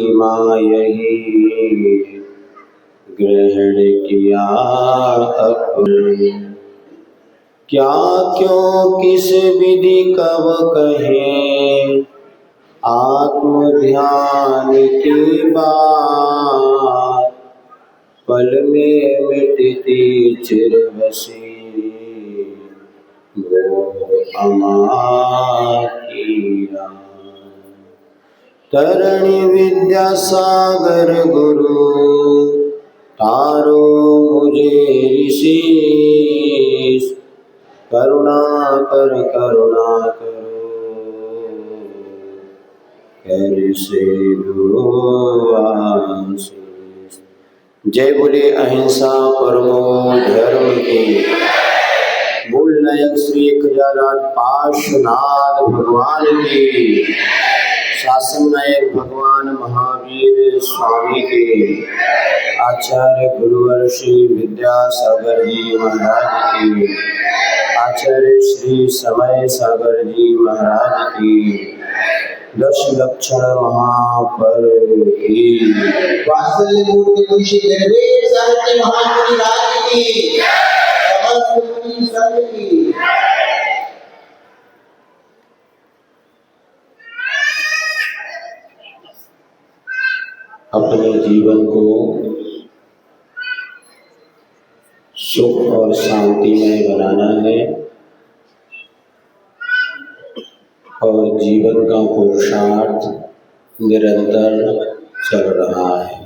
यही ग्रहण किया अपने, क्या क्यों किस विधि कब कहे आत्म ध्यान की बात, पल में मिटती चिर बसी वो अमा की रात। तरणी विद्या सागर गुरु तारो मुझे ऋषि, करुणा करो कर से लो आशीष। जय बोले अहिंसा परमो धर्म की। मूल नायक श्री खजाराज पार्श्वनाथ भगवान की, शासन नायक भगवान महावीर स्वामी के, आचार्य गुरुवर श्री विद्यासागर जी महाराज की, आचार्य श्री समय सागर जी महाराज की, 10 लक्षण महापर्व की, वात्सल्य मूर्ति मुंशी निर्वेद साहित्य महामुनि राज की, समस्त मुनि संघ की। अपने जीवन को सुख और शांतिमय बनाना है और जीवन का पुरुषार्थ निरंतर चल रहा है।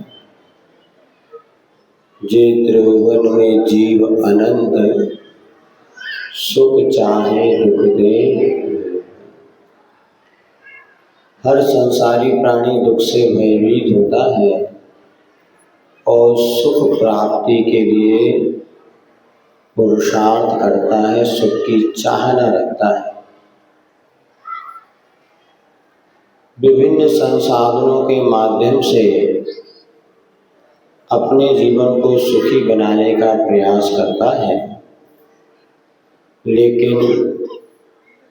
जे त्रिभुवन में जीव अनंत, सुख चाहे दुख दे। हर संसारी प्राणी दुख से भयभीत होता है और सुख प्राप्ति के लिए पुरुषार्थ करता है, सुख की चाहना रखता है। विभिन्न संसाधनों के माध्यम से अपने जीवन को सुखी बनाने का प्रयास करता है, लेकिन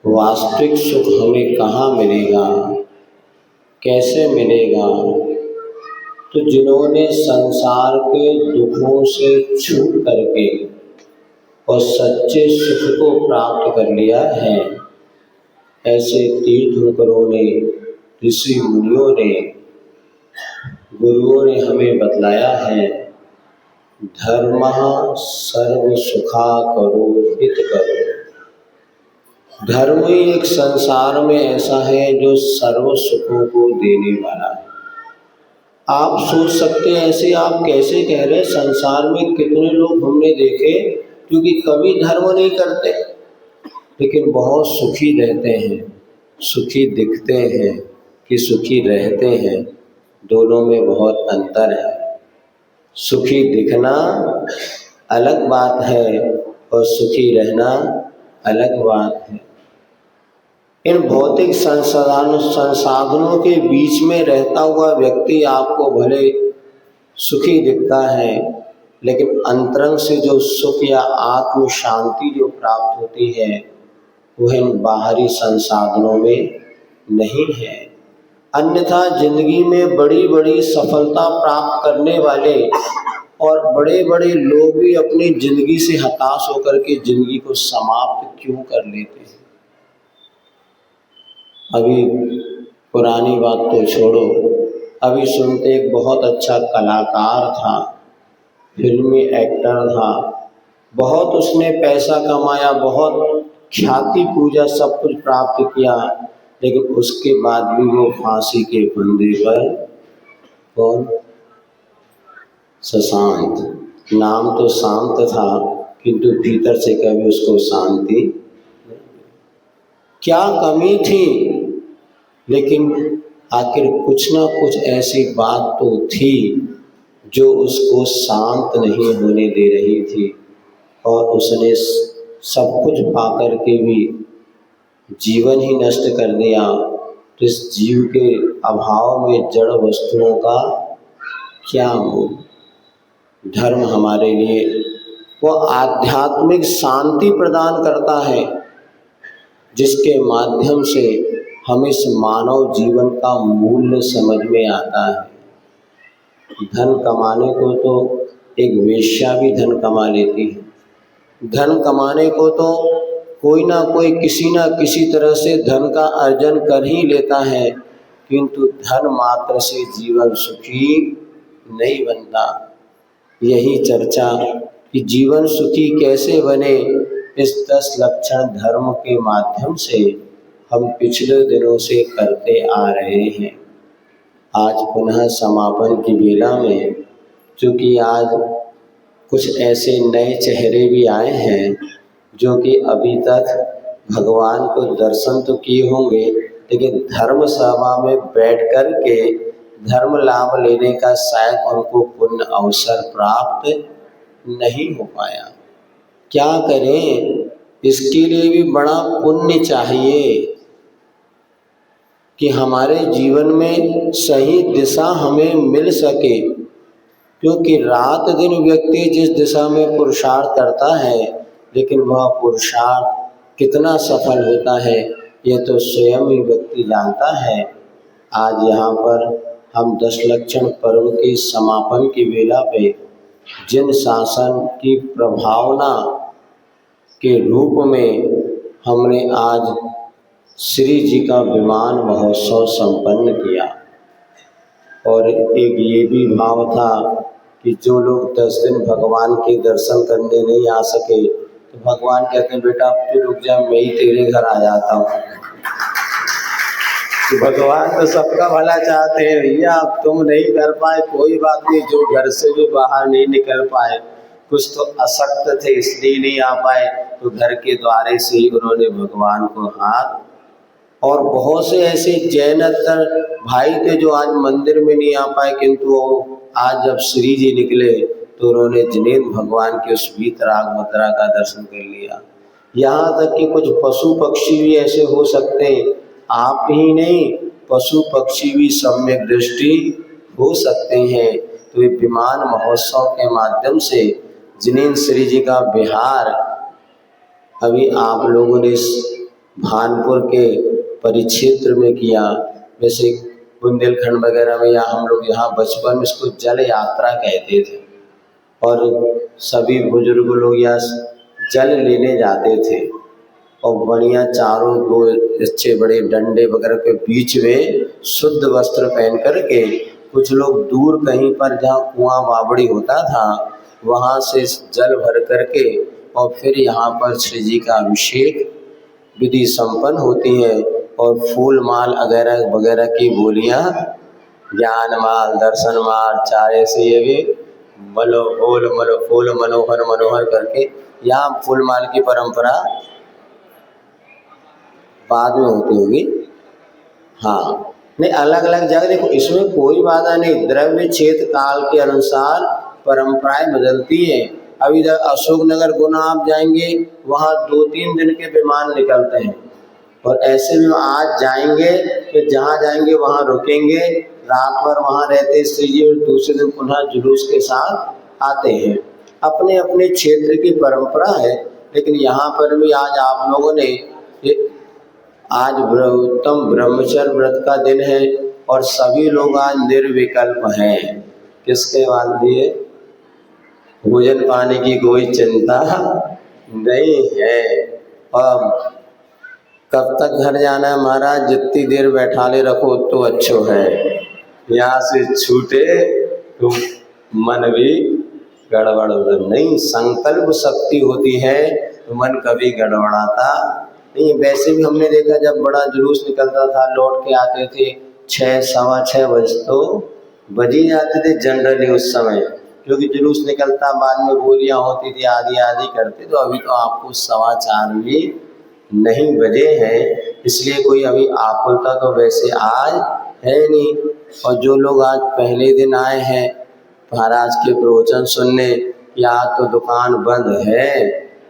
वास्तविक सुख हमें कहाँ मिलेगा, कैसे मिलेगा? तो जिन्होंने संसार के दुखों से छूट करके और सच्चे सुख को प्राप्त कर लिया है, ऐसे तीर्थंकरों ने, ऋषि मुनियों ने, गुरुओं ने हमें बतलाया है, धर्मः सर्व सुखा करो हित करो। धर्म ही एक संसार में ऐसा है जो सर्व सुखों को देने वाला है। आप सोच सकते हैं ऐसे आप कैसे कह रहे हैं, संसार में कितने लोग हमने देखे क्योंकि कभी धर्म नहीं करते लेकिन बहुत सुखी रहते हैं, सुखी दिखते हैं कि सुखी रहते हैं। दोनों में बहुत अंतर है। सुखी दिखना अलग बात है और सुखी रहना अलग बात है। इन भौतिक संसाधनों के बीच में रहता हुआ व्यक्ति आपको भले सुखी दिखता है, लेकिन अंतरंग से जो सुख या आत्म शांति जो प्राप्त होती है वह इन बाहरी संसाधनों में नहीं है। अन्यथा जिंदगी में बड़ी बड़ी सफलता प्राप्त करने वाले और बड़े बड़े लोग भी अपनी जिंदगी से हताश होकर के जिंदगी को समाप्त क्यों कर लेते हैं? अभी पुरानी बात तो छोड़ो, अभी सुनते एक बहुत अच्छा कलाकार था, फिल्मी एक्टर था, बहुत उसने पैसा कमाया, बहुत ख्याति पूजा सब कुछ प्राप्त किया, लेकिन उसके बाद भी वो फांसी के फंदे पर, कौन? शशांक। नाम तो शांत था किंतु भीतर से कभी उसको शांति। क्या कमी थी? लेकिन आखिर कुछ ना कुछ ऐसी बात तो थी जो उसको शांत नहीं होने दे रही थी और उसने सब कुछ पाकर के भी जीवन ही नष्ट कर दिया। तो इस जीव के अभाव में जड़ वस्तुओं का क्या मूल्य? धर्म हमारे लिए वो आध्यात्मिक शांति प्रदान करता है जिसके माध्यम से हमें इस मानव जीवन का मूल्य समझ में आता है। धन कमाने को तो एक वेश्या भी धन कमा लेती है, धन कमाने को तो कोई ना कोई किसी ना किसी तरह से धन का अर्जन कर ही लेता है, किंतु धन मात्र से जीवन सुखी नहीं बनता। यही चर्चा कि जीवन सुखी कैसे बने, इस 10 लक्षण धर्म के माध्यम से हम पिछले दिनों से करते आ रहे हैं। आज पुनः समापन की बेला में, चूँकि आज कुछ ऐसे नए चेहरे भी आए हैं जो कि अभी तक भगवान को दर्शन तो किए होंगे, लेकिन धर्म सभा में बैठ कर के धर्म लाभ लेने का शायद उनको पुण्य अवसर प्राप्त नहीं हो पाया। क्या करें, इसके लिए भी बड़ा पुण्य चाहिए कि हमारे जीवन में सही दिशा हमें मिल सके, क्योंकि रात दिन व्यक्ति जिस दिशा में पुरुषार्थ करता है, लेकिन वह पुरुषार्थ कितना सफल होता है यह तो स्वयं ही व्यक्ति जानता है। आज यहाँ पर हम 10 लक्षण पर्व के समापन की वेला पे जिन शासन की प्रभावना के रूप में हमने आज श्री जी का विमान महोत्सव संपन्न किया, और एक ये भी भाव था कि जो लोग 10 दिन भगवान के दर्शन करने नहीं आ सके, तो भगवान कहते हैं बेटा अब तो रुक जा, मैं ही तेरे घर आ जाता हूँ। तो भगवान तो सबका भला चाहते हैं भैया, अब तुम नहीं कर पाए कोई बात नहीं, जो घर से भी बाहर नहीं निकल पाए, कुछ तो अशक्त थे इसलिए नहीं आ पाए, तो घर के द्वारे से ही उन्होंने भगवान को हाथ। और बहुत से ऐसे जैनतर भाई थे जो आज मंदिर में नहीं आ पाए, किंतु आज जब श्री जी निकले तो उन्होंने जिनेंद्र भगवान के उस वीतराग मुद्रा का दर्शन कर लिया। यहाँ तक कि कुछ पशु पक्षी भी ऐसे हो सकते हैं, आप ही नहीं पशु पक्षी भी सम्यक दृष्टि हो सकते हैं। तो ये विमान महोत्सव के माध्यम से जिनेंद्र श्री जी का विहार अभी आप लोगों ने इस भानपुर के परिक्षेत्र में किया। वैसे बुंदेलखंड वगैरह में या हम लोग यहाँ बचपन में इसको जल यात्रा कहते थे, और सभी बुजुर्ग लोग यहाँ जल लेने जाते थे, और बढ़िया चारों दो अच्छे बड़े डंडे वगैरह के बीच में शुद्ध वस्त्र पहन करके कुछ लोग दूर कहीं पर जहाँ कुआं बावड़ी होता था वहाँ से जल भर करके और फिर यहाँ पर श्री जी का अभिषेक विधि संपन्न होती है, और फूल माल वगैरह वगैरह की बोलियाँ ज्ञान माल दर्शन माल चारे से ये भी फूल मनोहर मनोहर करके यहाँ फूल माल की परंपरा बाद में होती होगी। हाँ नहीं, अलग अलग जगह देखो, इसमें कोई बाधा नहीं, द्रव्य क्षेत्र काल के अनुसार परंपराएं बदलती हैं। अभी इधर अशोकनगर गुना आप जाएंगे, वहाँ 2-3 दिन के विमान निकलते हैं, और ऐसे में आज जाएंगे फिर जहाँ जाएंगे वहाँ रुकेंगे, रात भर वहाँ रहते श्री जी, और दूसरे दिन पुनः जुलूस के साथ आते हैं। अपने अपने क्षेत्र की परंपरा है। लेकिन यहाँ पर भी आज आप लोगों ने आज उत्तम ब्रह्मचर्य व्रत का दिन है, और सभी लोग आज निर्विकल्प हैं। किसके मान दिए, भोजन पानी की कोई चिंता नहीं है। और कब तक घर जाना है महाराज, जितनी देर बैठा ले रखो तो अच्छो है, यहाँ से छूटे तो मन भी गड़बड़ नहीं। संकल्प शक्ति होती है तो मन कभी गड़बड़ाता नहीं। वैसे भी हमने देखा जब बड़ा जुलूस निकलता था, लौट के आते थे 6-6:15 बजे तो बजी जाते थे जनरली उस समय, क्योंकि जुलूस निकलता, बाद में बोलियाँ होती थी, आदि आदि करते। तो अभी तो आपको 4:15 भी नहीं बजे हैं, इसलिए कोई अभी आकुलता तो वैसे आज है नहीं। और जो लोग आज पहले दिन आए हैं महाराज के प्रवचन सुनने, या तो दुकान बंद है,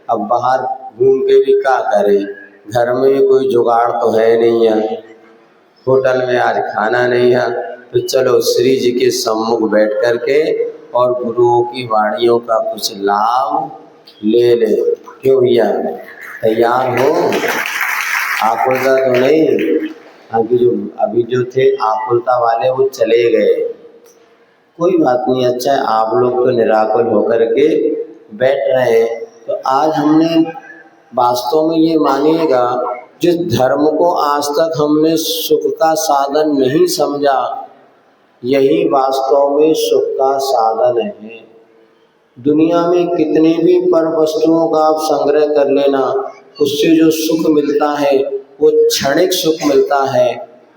अब बाहर घूम के भी क्या करें, घर में भी कोई जुगाड़ तो है नहीं है, होटल में आज खाना नहीं है, तो चलो श्री जी के सम्मुख बैठ कर के और गुरुओं की वाणियों का कुछ लाभ ले ले। क्यों भैया, तैयार हो? आकुलता तो नहीं? अभी जो थे आकुलता वाले वो चले गए, कोई बात नहीं, अच्छा है आप लोग तो निराकुल होकर के बैठ रहे हैं। तो आज हमने वास्तव में ये मानिएगा, जिस धर्म को आज तक हमने सुख का साधन नहीं समझा, यही वास्तव में सुख का साधन है। दुनिया में कितने भी पर वस्तुओं का आप संग्रह कर लेना, उससे जो सुख मिलता है वो क्षणिक सुख मिलता है।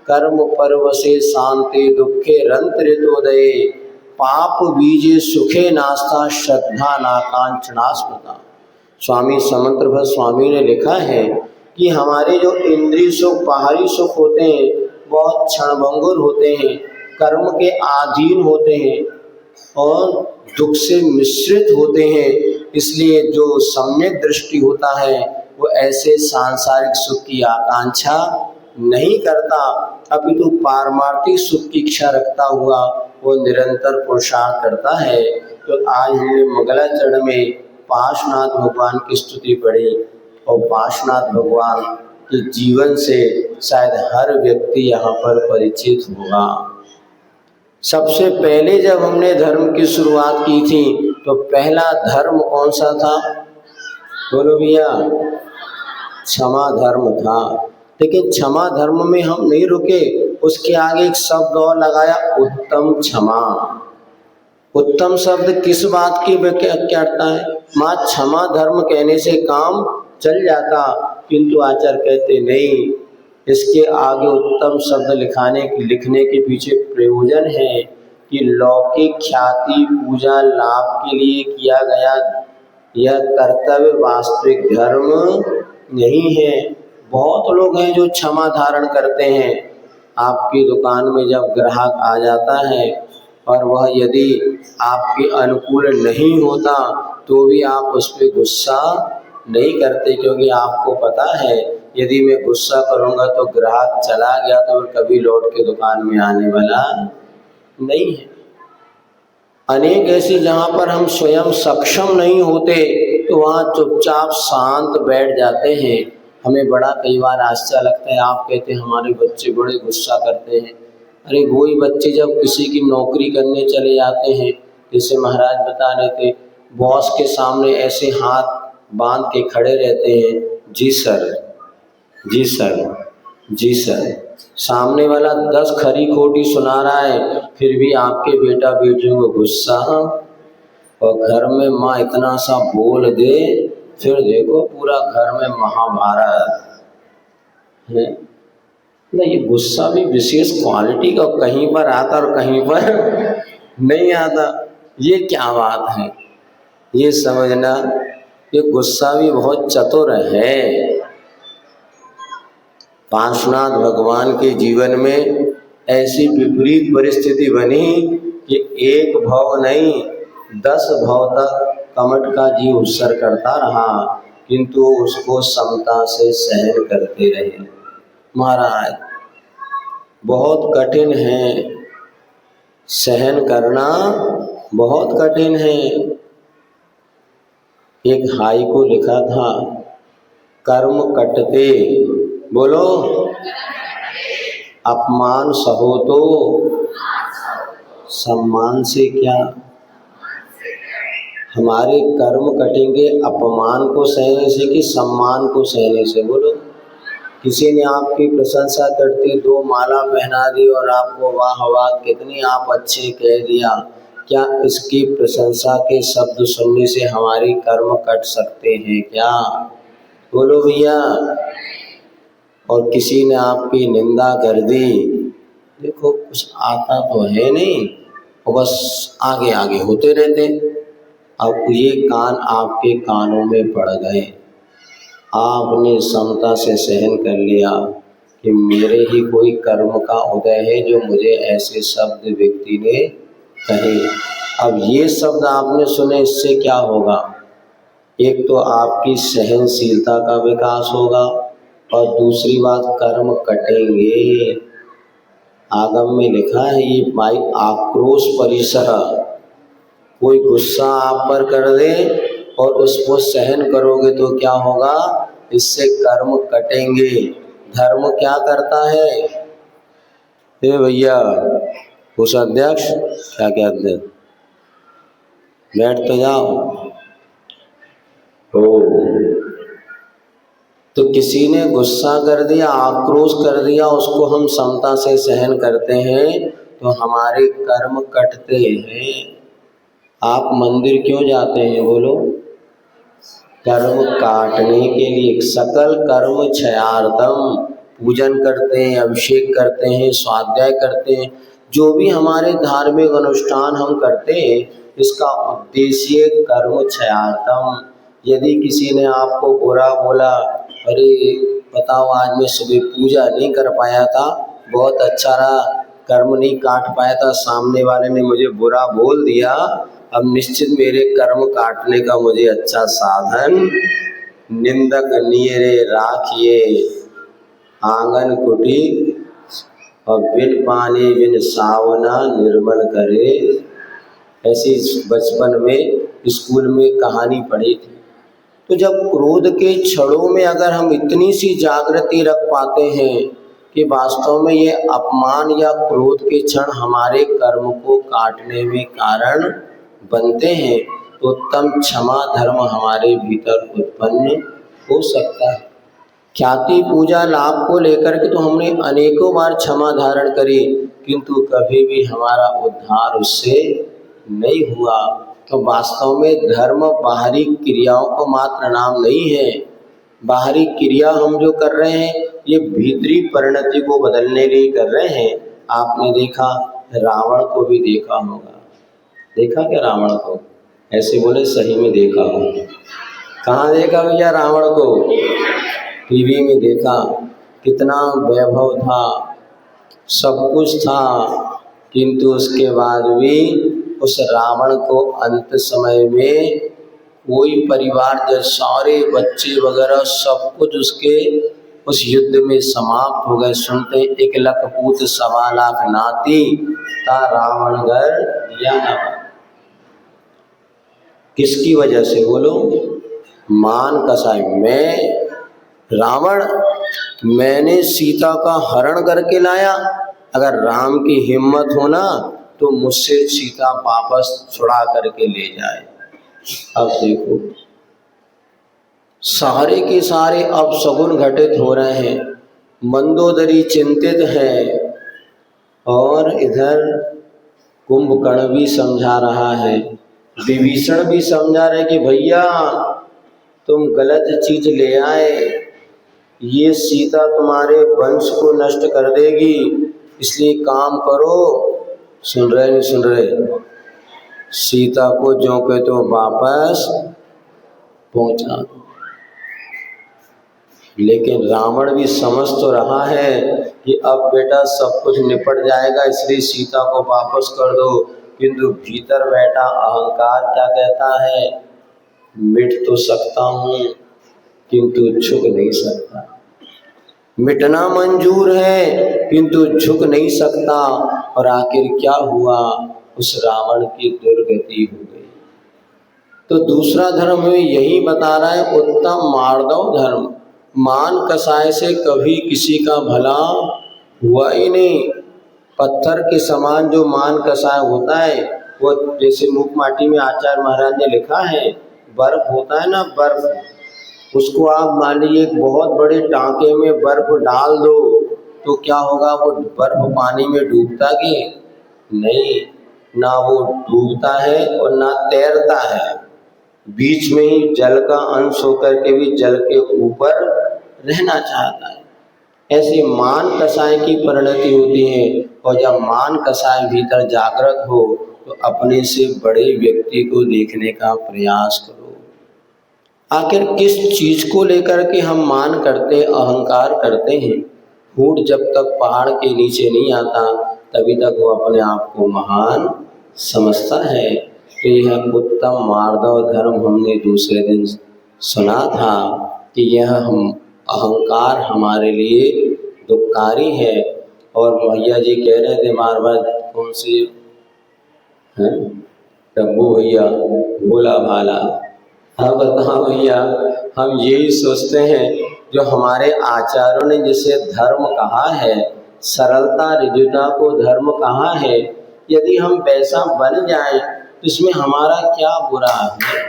कर्म परवशे शांति दुखे रंत्रितोदये, पाप बीजे सुखे नास्ता श्रद्धा नाकांक्षणा स्मृता। स्वामी समंतभद्र स्वामी ने लिखा है कि हमारे जो इंद्रिय सुख बाहरी सुख होते हैं बहुत क्षणभंगुर होते हैं, कर्म के अधीन होते हैं और दुख से मिश्रित होते हैं। इसलिए जो सम्यक दृष्टि होता है वो ऐसे सांसारिक सुख की आकांक्षा नहीं करता, अपितु पारमार्थिक सुख की इच्छा रखता हुआ वो निरंतर पुरुषार्थ करता है। तो आज हमने मंगलाचरण में पार्श्वनाथ भगवान की स्तुति पढ़ी और पार्श्वनाथ भगवान के जीवन से शायद हर व्यक्ति यहाँ पर परिचित होगा। सबसे पहले जब हमने धर्म की शुरुआत की थी तो पहला धर्म कौन सा था? बोलो भैया, क्षमा धर्म था। लेकिन क्षमा धर्म में हम नहीं रुके, उसके आगे एक शब्द और लगाया, उत्तम क्षमा। उत्तम शब्द किस बात की व्याख्या करता है? माँ क्षमा धर्म कहने से काम चल जाता, किंतु आचार्य कहते नहीं, इसके आगे उत्तम शब्द लिखने के पीछे प्रयोजन है कि लौकिक ख्याति पूजा लाभ के लिए किया गया यह कर्तव्य वास्तविक धर्म नहीं है। बहुत लोग हैं जो क्षमा धारण करते हैं। आपकी दुकान में जब ग्राहक आ जाता है और वह यदि आपके अनुकूल नहीं होता तो भी आप उस पर गुस्सा नहीं करते, क्योंकि आपको पता है यदि मैं गुस्सा करूंगा तो ग्राहक चला गया तो फिर कभी लौट के दुकान में आने वाला नहीं है। अनेक ऐसी जहाँ पर हम स्वयं सक्षम नहीं होते तो वहाँ चुपचाप शांत बैठ जाते हैं। हमें बड़ा कई बार आश्चर्य लगता है, आप कहते हैं हमारे बच्चे बड़े गुस्सा करते हैं। अरे वही बच्चे जब किसी की नौकरी करने चले जाते हैं, जैसे महाराज बता रहे थे, बॉस के सामने ऐसे हाथ बांध के खड़े रहते हैं, जी सर, जी सर, जी सर। सामने वाला 10 खरी खोटी सुना रहा है, फिर भी आपके बेटा बेटियों को गुस्सा, और घर में माँ इतना सा बोल दे फिर देखो पूरा घर में महाभारत है ना। ये गुस्सा भी विशेष क्वालिटी का कहीं पर आता और कहीं पर नहीं आता। ये क्या बात है? ये समझना, ये गुस्सा भी बहुत चतुर है। पार्श्वनाथ भगवान के जीवन में ऐसी विपरीत परिस्थिति बनी कि एक भव नहीं 10 भव तक कमट का जीव उत्सर्ग करता रहा, किंतु उसको समता से सहन करते रहे। महाराज बहुत कठिन है, सहन करना बहुत कठिन है। एक हाई को लिखा था, कर्म कटते, बोलो, अपमान सहो तो सम्मान से क्या। हमारे कर्म कटेंगे अपमान को सहने से कि सम्मान को सहने से? बोलो। किसी ने आपकी प्रशंसा करती 2 माला पहना दी और आपको वाह वाह कितनी आप अच्छे कह दिया, क्या इसकी प्रशंसा के शब्द सुनने से हमारी कर्म कट सकते हैं क्या? बोलो भैया। और किसी ने आपकी निंदा कर दी, देखो कुछ आता तो है नहीं और बस आगे आगे होते रहते। अब ये कान आपके कानों में पड़ गए, आपने समता से सहन कर लिया कि मेरे ही कोई कर्म का उदय है जो मुझे ऐसे शब्द व्यक्ति ने कहे। अब ये शब्द आपने सुने, इससे क्या होगा? एक तो आपकी सहनशीलता का विकास होगा और दूसरी बात कर्म कटेंगे। आगम में लिखा है ये भाई आक्रोश परिसर, कोई गुस्सा आप पर कर दे और उसको सहन करोगे तो क्या होगा? इससे कर्म कटेंगे। धर्म क्या करता है? हे भैया, कोषाध्यक्ष क्या कहते हैं, बैठ तो जाओ। तो किसी ने गुस्सा कर दिया, आक्रोश कर दिया, उसको हम समता से सहन करते हैं तो हमारे कर्म कटते हैं। आप मंदिर क्यों जाते हैं बोलो? कर्म काटने के लिए। सकल कर्म क्षयार्थम, पूजन करते हैं, अभिषेक करते हैं, स्वाध्याय करते हैं, जो भी हमारे धार्मिक अनुष्ठान हम करते हैं इसका उद्देश्य कर्म क्षयार्थम। यदि किसी ने आपको बुरा बोला, अरे बताओ आज मैं सुबह पूजा नहीं कर पाया था, बहुत अच्छा रहा, कर्म नहीं काट पाया था, सामने वाले ने मुझे बुरा बोल दिया, अब निश्चित मेरे कर्म काटने का मुझे अच्छा साधन। निंदक नीरे राखिए आंगन कुटी, और बिन पानी बिन सावना निर्मल करे। ऐसी बचपन में स्कूल में कहानी पढ़ी थी। तो जब क्रोध के क्षणों में अगर हम इतनी सी जागृति रख पाते हैं कि वास्तव में ये अपमान या क्रोध के क्षण हमारे कर्म को काटने में कारण बनते हैं, तो उत्तम क्षमा धर्म हमारे भीतर उत्पन्न हो सकता है। ख्याति पूजा लाभ को लेकर के तो हमने अनेकों बार क्षमा धारण करी, किंतु कभी भी हमारा उद्धार उससे नहीं हुआ। तो वास्तव में धर्म बाहरी क्रियाओं को मात्र नाम नहीं है। बाहरी क्रिया हम जो कर रहे हैं ये भीतरी परिणति को बदलने के लिए कर रहे हैं। आपने देखा, रावण को भी देखा होगा। देखा क्या रावण को? ऐसे बोले सही में देखा हो। कहाँ देखा भैया रावण को? टीवी में देखा। कितना वैभव था, सब कुछ था, किंतु उसके बाद भी उस रावण को अंत समय में कोई परिवार, जब सारे बच्चे वगैरह सब कुछ उसके उस युद्ध में समाप्त हो गए। सुनते 1 लाख पूत 1.25 लाख नाती ता रावण घर दिया ना। किसकी वजह से बोलो? मान कसाई। मैं रावण, मैंने सीता का हरण करके लाया, अगर राम की हिम्मत हो ना तो मुझसे सीता वापस छुड़ा करके ले जाए। अब देखो सारे के सारे अब सगुन घटित हो रहे हैं। मंदोदरी चिंतित है और इधर कुंभकर्ण भी समझा रहा है, विभीषण भी समझा रहे कि भैया तुम गलत चीज ले आए, ये सीता तुम्हारे वंश को नष्ट कर देगी, इसलिए काम करो। सुन रहे नहीं सुन रहे? सीता को जो के तो वापस पहुंचा दो। लेकिन रावण भी समझ तो रहा है कि अब बेटा सब कुछ निपट जाएगा, इसलिए सीता को वापस कर दो, किंतु भीतर बैठा अहंकार क्या कहता है? मिट तो सकता हूँ किंतु झुक नहीं सकता। मिटना मंजूर है किंतु झुक नहीं सकता। और आखिर क्या हुआ? उस रावण की दुर्गति हो गई। तो दूसरा धर्म हमें यही बता रहा है, उत्तम मार्दव धर्म। मान कसाय से कभी किसी का भला हुआ ही नहीं। पत्थर के समान जो मान कसाय होता है, वो जैसे मूक माटी में आचार्य महाराज ने लिखा है, बर्फ होता है ना, बर्फ, उसको आप मान लीजिए एक बहुत बड़े टांके में बर्फ डाल दो तो क्या होगा? वो बर्फ पानी में डूबता कि नहीं? ना वो डूबता है और ना तैरता है, बीच में ही जल का अंश होकर के भी जल के ऊपर रहना चाहता है। ऐसे मान कसाय की परिणति होती है। और जब मान कसाय भीतर जागृत हो तो अपने से बड़े व्यक्ति को देखने का प्रयास करो। आखिर किस चीज को लेकर के हम मान करते, अहंकार करते हैं? ऊंट जब तक पहाड़ के नीचे नहीं आता तभी तक वो अपने आप को महान समझता है। तो यह उत्तम मार्दव धर्म हमने दूसरे दिन सुना था कि यह हम अहंकार हमारे लिए दुखकारी है। और भैया जी कह रहे थे बार बार, कौन सी हैं डब्बू भैया, बोला भाला। हाँ बताओ भैया, हम यही सोचते हैं जो हमारे आचार्यों ने जिसे धर्म कहा है, सरलता रिजुता को धर्म कहा है, यदि हम वैसा बन जाएं तो इसमें हमारा क्या बुरा है।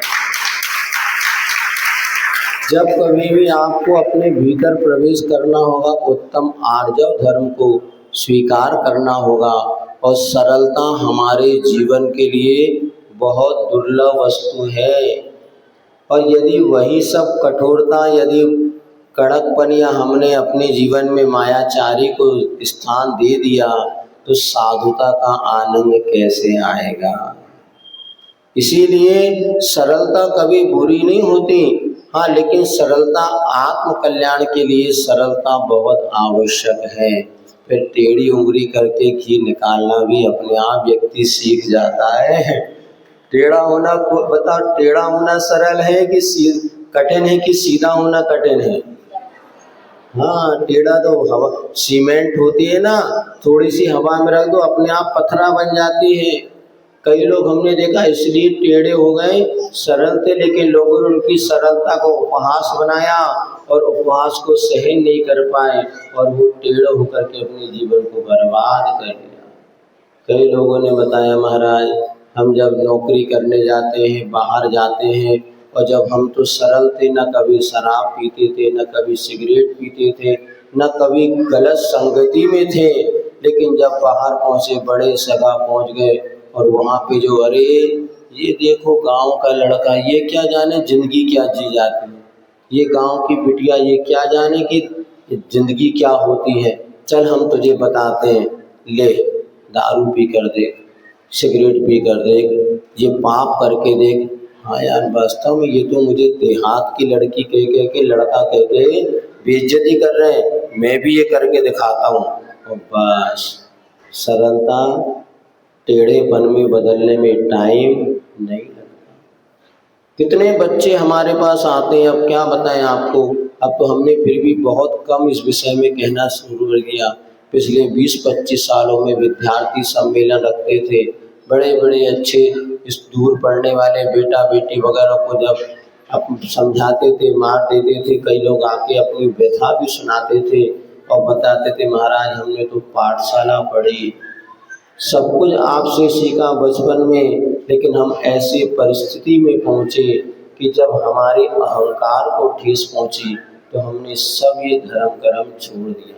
जब कभी भी आपको अपने भीतर प्रवेश करना होगा, उत्तम आर्जव धर्म को स्वीकार करना होगा, और सरलता हमारे जीवन के लिए बहुत दुर्लभ वस्तु है। और यदि वही सब कठोरता, यदि कड़कपन या हमने अपने जीवन में मायाचारी को स्थान दे दिया तो साधुता का आनंद कैसे आएगा। इसीलिए सरलता कभी बुरी नहीं होती, हाँ, लेकिन सरलता आत्म कल्याण के लिए सरलता बहुत आवश्यक है। फिर टेढ़ी उंगली करके घी निकालना भी अपने आप व्यक्ति सीख जाता है। टेढ़ा होना, बताओ, टेढ़ा होना सरल है कि कठिन है कि सीधा होना कठिन है। हाँ, टेढ़ा तो हवा सीमेंट होती है ना, थोड़ी सी हवा में रख दो अपने आप पत्थरा बन जाती है। कई लोग हमने देखा इसलिए टेढ़े हो गए, सरल थे, लेकिन लोगों ने उनकी सरलता को उपहास बनाया और उपहास को सहन नहीं कर पाए और वो टेढ़े होकर के अपने जीवन को बर्बाद कर दिया। कई लोगों ने बताया, महाराज हम जब नौकरी करने जाते हैं, बाहर जाते हैं, और जब हम तो सरल थे, न कभी शराब पीते थे, न कभी सिगरेट पीते थे, न कभी गलत संगति में थे, लेकिन जब बाहर पहुँचे, बड़े सगा पहुँच गए और वहाँ पे जो, अरे ये देखो गांव का लड़का, ये क्या जाने जिंदगी क्या जी जाती है, ये गांव की बिटिया ये क्या जाने कि जिंदगी क्या होती है, चल हम तुझे बताते हैं, ले दारू पी कर देख, सिगरेट पी कर देख, ये पाप करके देख। हाँ यार, वास्तव में ये तो मुझे देहात की लड़की कह के लड़का कह के बेइज्जती कर रहे हैं, मैं भी ये करके दिखाता हूँ। और बस सरलता टेढ़ेपन में बदलने में टाइम नहीं लगता। कितने बच्चे हमारे पास आते हैं, अब क्या बताएं आपको। अब तो हमने फिर भी बहुत कम इस विषय में कहना शुरू कर दिया। पिछले 20-25 सालों में विद्यार्थी सम्मेलन रखते थे, बड़े बड़े अच्छे इस दूर पढ़ने वाले बेटा बेटी वगैरह को जब अब समझाते थे, मार देते थे, कई लोग आके अपनी व्यथा भी सुनाते थे और बताते थे, महाराज हमने तो पाठशाला पढ़ी, सब कुछ आपसे सीखा बचपन में, लेकिन हम ऐसी परिस्थिति में पहुँचे कि जब हमारे अहंकार को ठेस पहुँची तो हमने सब ये धर्म कर्म छोड़ दिया।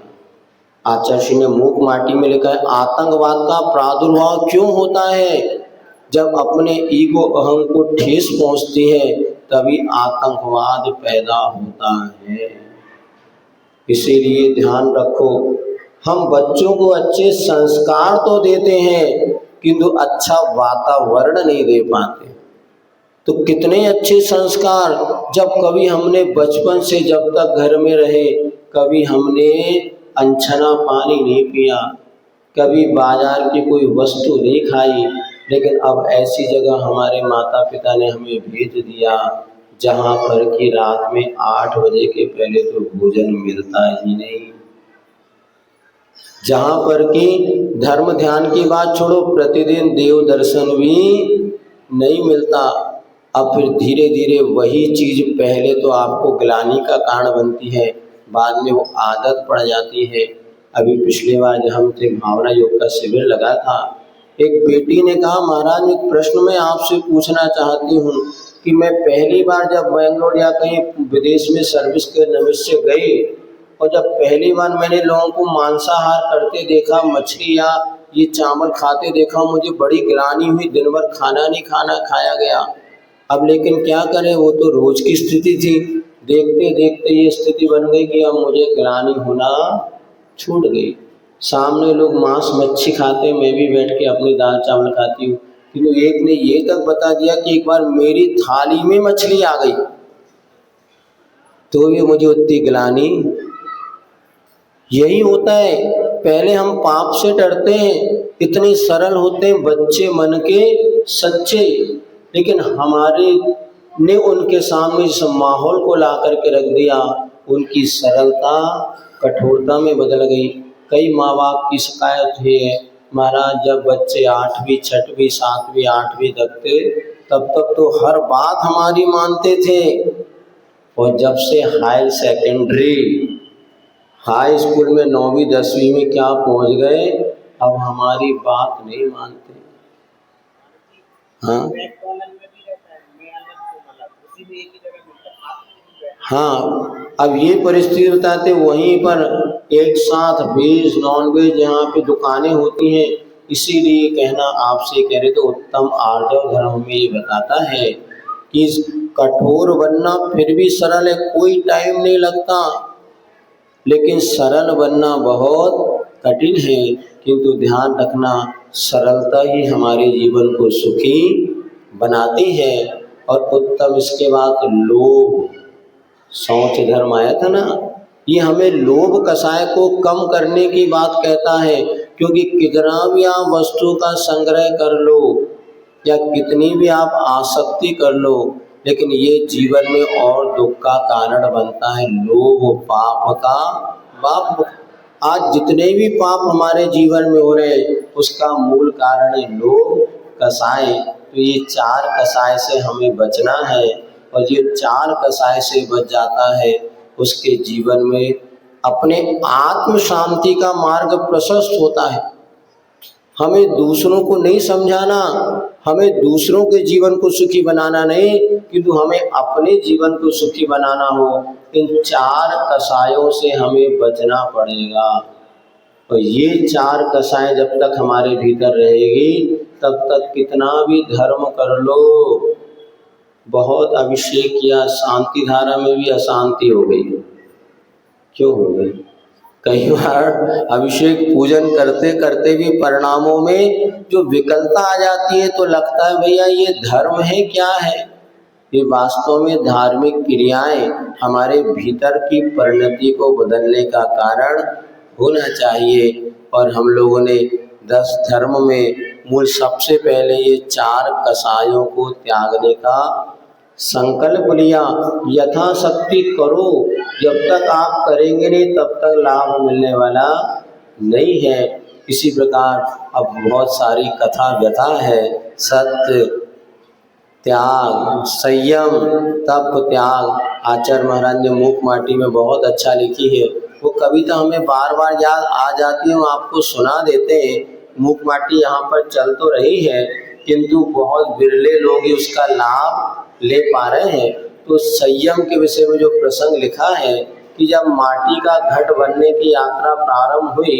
आचार्य ने मूक माटी में लिखा है, आतंकवाद का प्रादुर्भाव क्यों होता है? जब अपने ईगो अहम को ठेस पहुँचती है तभी आतंकवाद पैदा होता है। इसीलिए ध्यान रखो, हम बच्चों को अच्छे संस्कार तो देते हैं किंतु अच्छा वातावरण नहीं दे पाते। तो कितने अच्छे संस्कार, जब कभी हमने बचपन से जब तक घर में रहे, कभी हमने अनछना पानी नहीं पिया, कभी बाजार की कोई वस्तु नहीं खाई, लेकिन अब ऐसी जगह हमारे माता पिता ने हमें भेज दिया जहाँ पर कि रात में 8 बजे के पहले तो भोजन मिलता ही नहीं, जहाँ पर कि धर्म ध्यान की बात छोड़ो, प्रतिदिन देव दर्शन भी नहीं मिलता। अब फिर धीरे धीरे वही चीज़ पहले तो आपको ग्लानि का कारण बनती है, बाद में वो आदत पड़ जाती है। अभी पिछले बार जब हम थे भावना योग का शिविर लगा था, एक बेटी ने कहा, महाराज एक प्रश्न मैं आपसे पूछना चाहती हूँ कि मैं पहली बार जब बेंगलोर या कहीं विदेश में सर्विस के निमित्त से गई और जब पहली बार मैंने लोगों को मांसाहार करते देखा, मछली या ये चावल खाते देखा, मुझे बड़ी ग्लानि हुई, दिन भर खाना नहीं खाया गया। अब लेकिन क्या करें, वो तो रोज की स्थिति थी, देखते देखते ये स्थिति बन गई कि अब मुझे ग्लानि होना छूट गई। सामने लोग मांस मच्छी खाते, मैं भी बैठ के अपनी दाल चावल खाती हूँ, किंतु एक ने ये तक बता दिया कि एक बार मेरी थाली में मछली आ गई तो भी मुझे उतनी ग्लानि। यही होता है, पहले हम पाप से डरते हैं, इतने सरल होते हैं बच्चे मन के सच्चे, लेकिन हमारे ने उनके सामने जिस माहौल को ला करके रख दिया, उनकी सरलता कठोरता में बदल गई। कई माँ बाप की शिकायत हुई है, महाराज जब बच्चे 8वीं 6वीं 7वीं 8वीं तक थे तब तक तो हर बात हमारी मानते थे, और जब से हाई स्कूल में 9वीं 10वीं में क्या पहुंच गए, अब हमारी बात नहीं मानते। हाँ हाँ, अब ये परिस्थिति बताते वहीं पर एक साथ वेज नॉन वेज यहाँ पे दुकानें होती हैं। इसीलिए कहना आपसे कह रहे थे, उत्तम आर्जव धर्म में ये बताता है कि कठोर बनना फिर भी सरल है, कोई टाइम नहीं लगता, लेकिन सरल बनना बहुत कठिन है। किंतु ध्यान रखना, सरलता ही हमारे जीवन को सुखी बनाती है। और उत्तम इसके बाद लोभ शौच धर्म आया था ना, ये हमें लोभ कषाय को कम करने की बात कहता है। क्योंकि कितना भी आप वस्तु का संग्रह कर लो या कितनी भी आप आसक्ति कर लो, लेकिन ये जीवन में और दुख का कारण बनता है। लोभ पाप का बाप। आज जितने भी पाप हमारे जीवन में हो रहे हैं, उसका मूल कारण है लोभ कषाय। तो ये चार कषाय से हमें बचना है, और ये चार कषाय से बच जाता है, उसके जीवन में अपने आत्म शांति का मार्ग प्रशस्त होता है। हमें दूसरों को नहीं समझाना, हमें दूसरों के जीवन को सुखी बनाना नहीं, किंतु हमें अपने जीवन को सुखी बनाना हो। इन चार कषायों से हमें बचना पड़ेगा। और ये चार कषाय जब तक हमारे भीतर रहेगी, तब तक कितना भी धर्म कर लो। बहुत अभिषेक किया, शांति धारा में भी अशांति हो गई। क्यों हो गई? कई बार अभिषेक पूजन करते करते भी परिणामों में जो विकलता आ जाती है, तो लगता है भैया ये धर्म है क्या है? ये वास्तव में धार्मिक क्रियाएं हमारे भीतर की परिणति को बदलने का कारण होना चाहिए। और हम लोगों ने 10 धर्म में मूल सबसे पहले ये चार कषायों को त्यागने का संकल्प लिया। यथाशक्ति करो, जब तक आप करेंगे नहीं तब तक लाभ मिलने वाला नहीं है। इसी प्रकार अब बहुत सारी कथा व्यथा है। सत्य, त्याग, संयम, तप, त्याग। आचार्य महाराज ने मूक माटी में बहुत अच्छा लिखी है। वो कविता हमें बार बार याद आ जाती है, हम आपको सुना देते हैं। मूक माटी यहाँ पर चल तो रही है, किंतु बहुत बिरले लोग ही उसका लाभ ले पा रहे हैं। तो संयम के विषय में जो प्रसंग लिखा है कि जब माटी का घट बनने की यात्रा प्रारंभ हुई,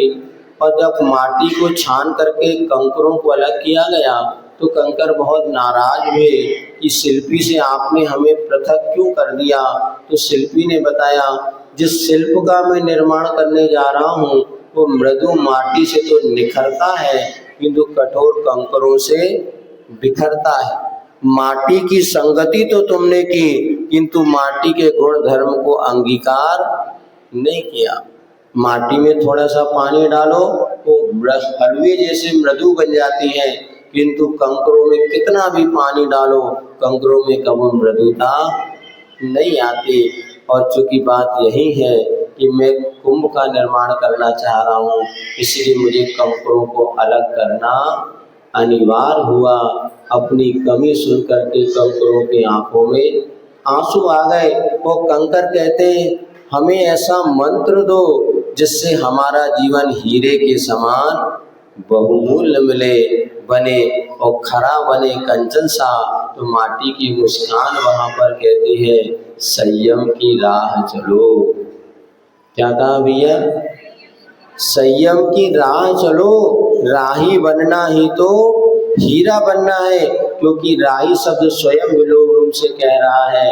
और जब माटी को छान करके कंकरों को अलग किया गया, तो कंकर बहुत नाराज हुए कि शिल्पी से आपने हमें पृथक क्यों कर दिया। तो शिल्पी ने बताया, जिस शिल्प का मैं निर्माण करने जा रहा हूँ वो मृदु माटी से तो निखरता है, किंतु कठोर कंकरों से बिखरता है। माटी की संगति तो तुमने की, किंतु माटी के गुण धर्म को अंगीकार नहीं किया। माटी में थोड़ा सा पानी डालो वो हलवे जैसे मृदु बन जाती है, किंतु कंकरों में कितना भी पानी डालो, कंकरों में कभी मृदुता नहीं आती। और चूंकि बात यही है कि मैं कुंभ का निर्माण करना चाह रहा हूँ, इसलिए मुझे कंकरों को अलग करना अनिवार्य हुआ। अपनी कमी सुन करके कंकरों की आंखों में आंसू आ गए। वो कंकर कहते हैं, हमें ऐसा मंत्र दो जिससे हमारा जीवन हीरे के समान बहुमूल्य मिले, बने और खरा बने कंचन सा। तो माटी की मुस्कान वहां पर कहती है, संयम की राह चलो। क्या कहा भैया? संयम की राह चलो। राही बनना ही तो हीरा बनना है, क्योंकि राही शब्द स्वयं विलोम रूप से कह रहा है,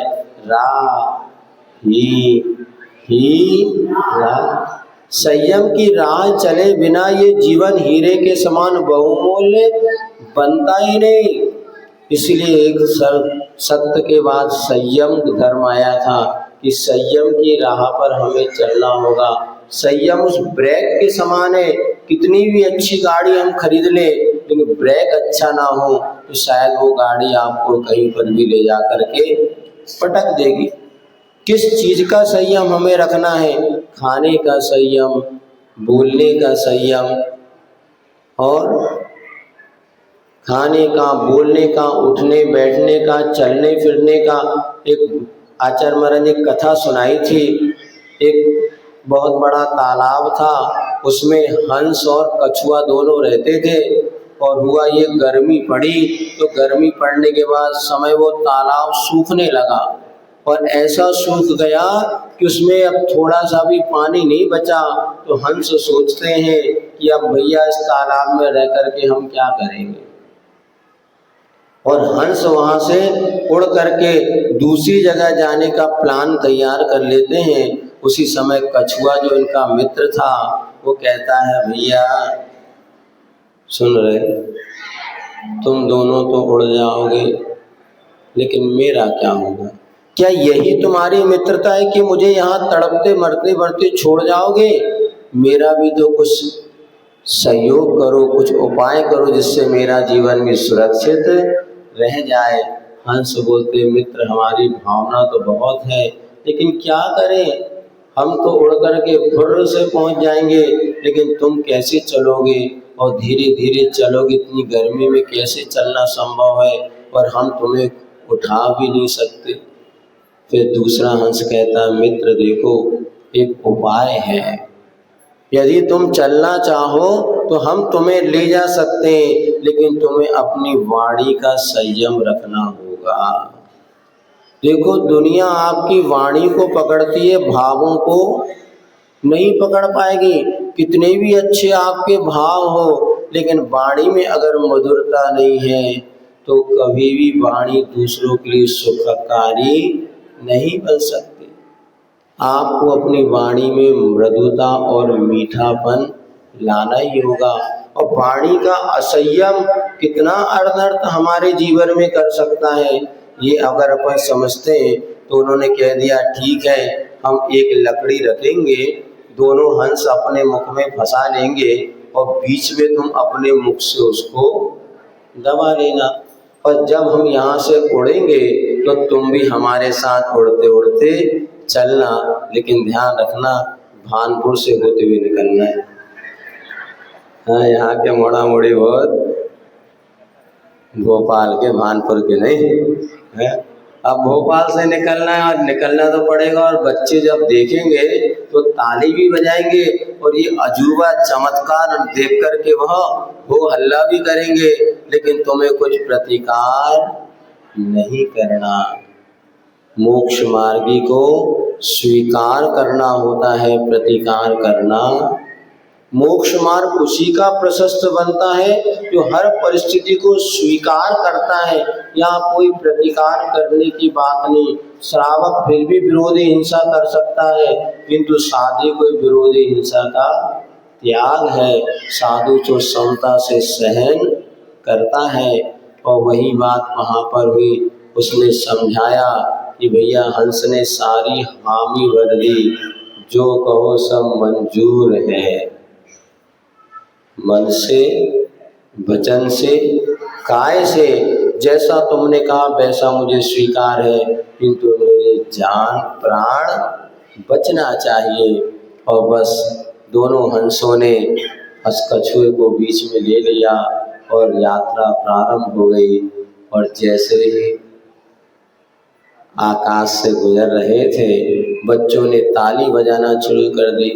ही रा। संयम की राह चले बिना ये जीवन हीरे के समान बहुमूल्य बनता ही नहीं। इसलिए एक सत्य के बाद संयम धर्म आया था कि संयम की राह पर हमें चलना होगा। संयम उस ब्रेक के समान है। कितनी भी अच्छी गाड़ी हम खरीद ले, लेकिन ब्रेक अच्छा ना हो तो शायद वो गाड़ी आपको कहीं पर भी ले जा करके पटक देगी। किस चीज का संयम हमें रखना है? खाने का संयम, बोलने का संयम, और खाने का, बोलने का, उठने बैठने का, चलने फिरने का। एक आचार्य महाराज ने कथा सुनाई थी। एक बहुत बड़ा तालाब था उसमें हंस और कछुआ दोनों रहते थे। और हुआ ये गर्मी पड़ी, तो गर्मी पड़ने के बाद समय वो तालाब सूखने लगा और ऐसा सूख गया कि उसमें अब थोड़ा सा भी पानी नहीं बचा। तो हंस सोचते हैं कि अब भैया इस तालाब में रह करके हम क्या करेंगे, और हंस वहां से उड़ करके दूसरी जगह जाने का प्लान तैयार कर लेते हैं। उसी समय कछुआ जो इनका मित्र था वो कहता है, भैया सुन रहे, तुम दोनों तो उड़ जाओगे, लेकिन मेरा क्या होगा? क्या यही तुम्हारी मित्रता है कि मुझे यहाँ तड़पते मरते मरते छोड़ जाओगे? मेरा भी तो कुछ सहयोग करो, कुछ उपाय करो जिससे मेरा जीवन भी सुरक्षित रह जाए। हंस बोलते, मित्र हमारी भावना तो बहुत है, लेकिन क्या करें, हम तो उड़ करके फुर्र से पहुंच जाएंगे, लेकिन तुम कैसे चलोगे और धीरे धीरे चलोगे, इतनी गर्मी में कैसे चलना संभव है, और हम तुम्हें उठा भी नहीं सकते। फिर दूसरा हंस कहता, मित्र देखो एक उपाय है, यदि तुम चलना चाहो तो हम तुम्हें ले जा सकते हैं, लेकिन तुम्हें अपनी वाणी का संयम रखना होगा। देखो दुनिया आपकी वाणी को पकड़ती है, भावों को नहीं पकड़ पाएगी। कितने भी अच्छे आपके भाव हो, लेकिन वाणी में अगर मधुरता नहीं है तो कभी भी वाणी दूसरों के लिए सुखकारी नहीं बन सकती। आपको अपनी वाणी में मृदुता और मीठापन लाना ही होगा। और वाणी का असंयम कितना अनर्थ हमारे जीवन में कर सकता है, ये अगर अपन समझते हैं तो उन्होंने कह दिया, ठीक है हम एक लकड़ी रखेंगे, दोनों हंस अपने मुख में फंसा लेंगे और बीच में तुम अपने मुख से उसको दबा लेना, और जब हम यहाँ से उड़ेंगे तो तुम भी हमारे साथ उड़ते उड़ते चलना, लेकिन ध्यान रखना भानपुर से होते हुए निकलना है। हाँ, यहाँ के मोड़ा मोड़ी बहुत, भोपाल के भानपुर के नहीं है। अब भोपाल से निकलना है और निकलना तो पड़ेगा, और बच्चे जब देखेंगे तो ताली भी बजाएंगे और ये अजूबा चमत्कार देख करके वह हो हल्ला भी करेंगे, लेकिन तुम्हें कुछ प्रतिकार नहीं करना। मोक्ष मार्गी को स्वीकार करना होता है, प्रतिकार करना। मोक्ष मार्ग उसी का प्रशस्त बनता है जो हर परिस्थिति को स्वीकार करता है। यहाँ कोई प्रतिकार करने की बात नहीं। श्रावक फिर भी विरोधी हिंसा कर सकता है, किंतु साधु कोई विरोधी हिंसा का त्याग है। साधु जो समता से सहन करता है, और वही बात वहाँ पर हुई। उसने समझाया कि भैया हंस ने सारी हामी भर दी, जो कहो सब मंजूर है। मन से, वचन से, काय से, जैसा तुमने कहा वैसा मुझे स्वीकार है, किंतु मेरे जान प्राण बचना चाहिए। और बस दोनों हंसों ने हंस कछुए को बीच में ले लिया और यात्रा प्रारंभ हो गई। और जैसे ही आकाश से गुजर रहे थे, बच्चों ने ताली बजाना शुरू कर दी,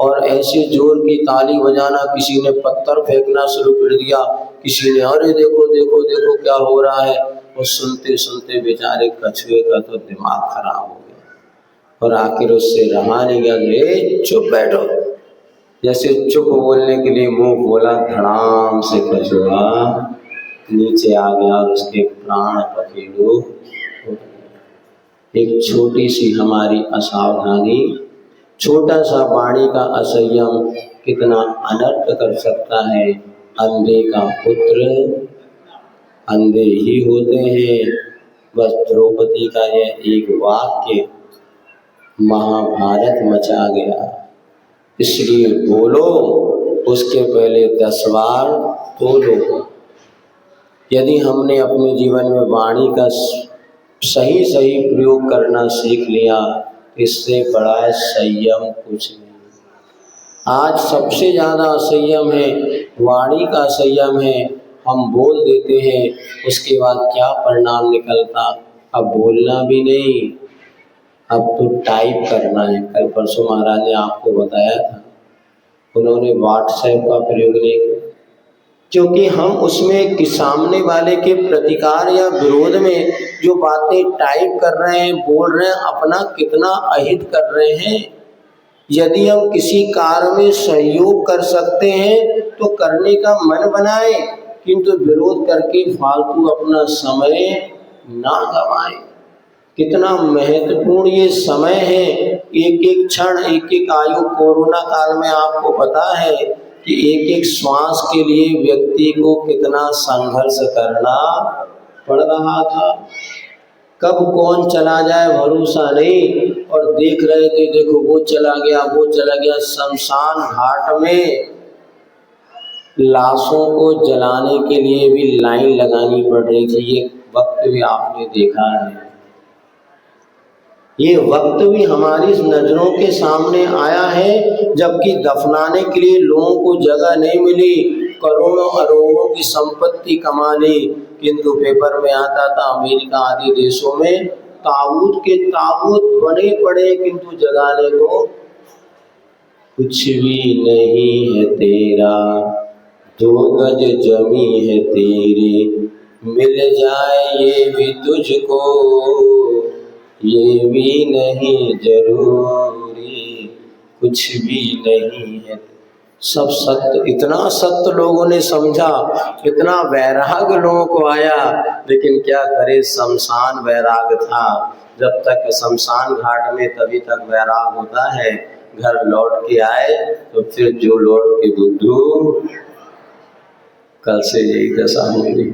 और ऐसे जोर की ताली बजाना, किसी ने पत्थर फेंकना शुरू कर दिया, किसी ने अरे देखो देखो देखो क्या हो रहा है। और सुनते सुनते बेचारे कछुए का तो दिमाग खराब हो गया, और आखिर उससे रहा नहीं गया। चुप बैठो, जैसे चुप बोलने के लिए मुंह बोला, धड़ाम से कछुआ नीचे आ गया और उसके प्राण पखेरु। एक छोटी सी हमारी असावधानी, छोटा सा वाणी का असंयम कितना अनर्थ कर सकता है। अंधे का पुत्र अंधे ही होते हैं। बस द्रौपदी का यह एक वाक्य महाभारत मचा गया। इसलिए बोलो, उसके पहले 10 बार बोलो। यदि हमने अपने जीवन में वाणी का सही सही प्रयोग करना सीख लिया, इससे बड़ा संयम कुछ नहीं। आज सबसे ज़्यादा असंयम है, वाणी का संयम है। हम बोल देते हैं, उसके बाद क्या परिणाम निकलता, अब बोलना भी नहीं, अब तो टाइप करना है। कल परसों महाराज ने आपको बताया था उन्होंने व्हाट्सएप का प्रयोग नहीं किया, क्योंकि हम उसमें सामने वाले के प्रतिकार या विरोध में जो बातें टाइप कर रहे हैं, बोल रहे हैं, अपना कितना अहित कर रहे हैं। यदि हम किसी कार्य में सहयोग कर सकते हैं तो करने का मन बनाए, किंतु विरोध करके फालतू अपना समय ना गवाएं। कितना महत्वपूर्ण ये समय है, एक एक क्षण, एक एक आयु। कोरोना काल में आपको पता है कि एक एक श्वास के लिए व्यक्ति को कितना संघर्ष करना पड़ रहा था। कब कौन चला जाए भरोसा नहीं, और देख रहे थे, देखो वो चला गया, वो चला गया। शमशान घाट में लाशों को जलाने के लिए भी लाइन लगानी पड़ रही थी। ये वक्त भी आपने देखा है, ये वक्त भी हमारी नजरों के सामने आया है, जबकि दफनाने के लिए लोगों को जगह नहीं मिली। करोड़ों अरबों की संपत्ति कमा ली, किंतु पेपर में आता था अमेरिका आदि देशों में ताबूत के ताबूत बने पड़े, किंतु जगाने को कुछ भी नहीं है तेरा। 2 गज जमी है तेरी, मिल जाए ये भी तुझको, ये भी नहीं जरूरी, कुछ भी नहीं है। सब सत्य, इतना सत्य लोगों ने समझा, इतना वैराग लोगों को आया, लेकिन क्या करे, शमशान वैराग था। जब तक शमशान घाट में तभी तक वैराग होता है। घर लौट के आए तो फिर जो लौट के बुद्धू, कल से यही दशा होगी।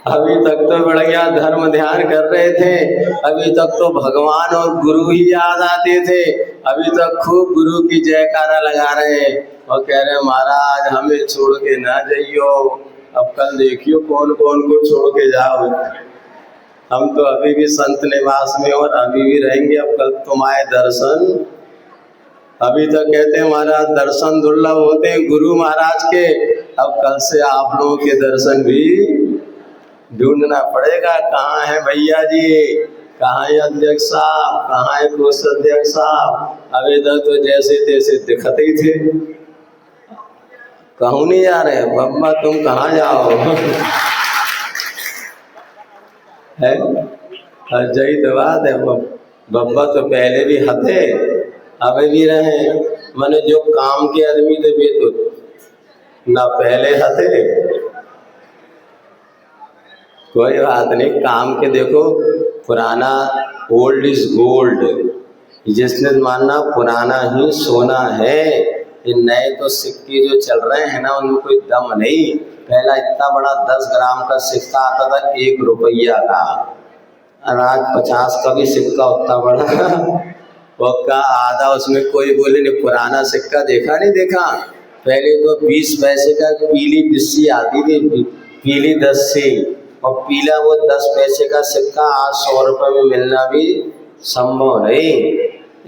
अभी तक तो बढ़िया धर्म ध्यान कर रहे थे, अभी तक तो भगवान और गुरु ही याद आते थे, अभी तक खूब गुरु की जयकारा लगा रहे हैं और कह रहे हैं महाराज हमें छोड़ के ना जाइयो। अब कल देखियो कौन कौन को छोड़ के जाओ। हम तो अभी भी संत निवास में और अभी भी रहेंगे। अब कल तुम्हारे दर्शन, अभी तो कहते हैं महाराज दर्शन दुर्लभ होते हैं गुरु महाराज के, अब कल से आप लोगों के दर्शन भी ढूंढना पड़ेगा। कहाँ है भैया जी, कहाँ है अध्यक्ष साहब, कहाँ है कोषाध्यक्ष साहब। अभी तक तो जैसे तैसे दिखते ही थे। कहूँ नहीं जा रहे, बब्बा तुम कहाँ जाओ है जही तो बात है। बब्बा तो पहले भी हथे, अभी भी रहे। मैंने जो काम के आदमी थे वे तो ना पहले हथे। कोई बात नहीं, काम के देखो, पुराना ओल्ड इज गोल्ड, जिसने मानना पुराना ही सोना है। ये नए तो सिक्के जो चल रहे हैं ना, उनमें कोई दम नहीं। पहला इतना बड़ा 10 ग्राम का सिक्का आता था 1 रुपया का, और आज 50 का भी सिक्का उतना बड़ा वो का आधा, उसमें कोई बोले नहीं पुराना सिक्का देखा नहीं देखा। पहले तो 20 पैसे का पीली पिस्सी आती थी, पीली 10 से, और पीला वो 10 पैसे का सिक्का आज 100 रुपये में मिलना भी संभव नहीं।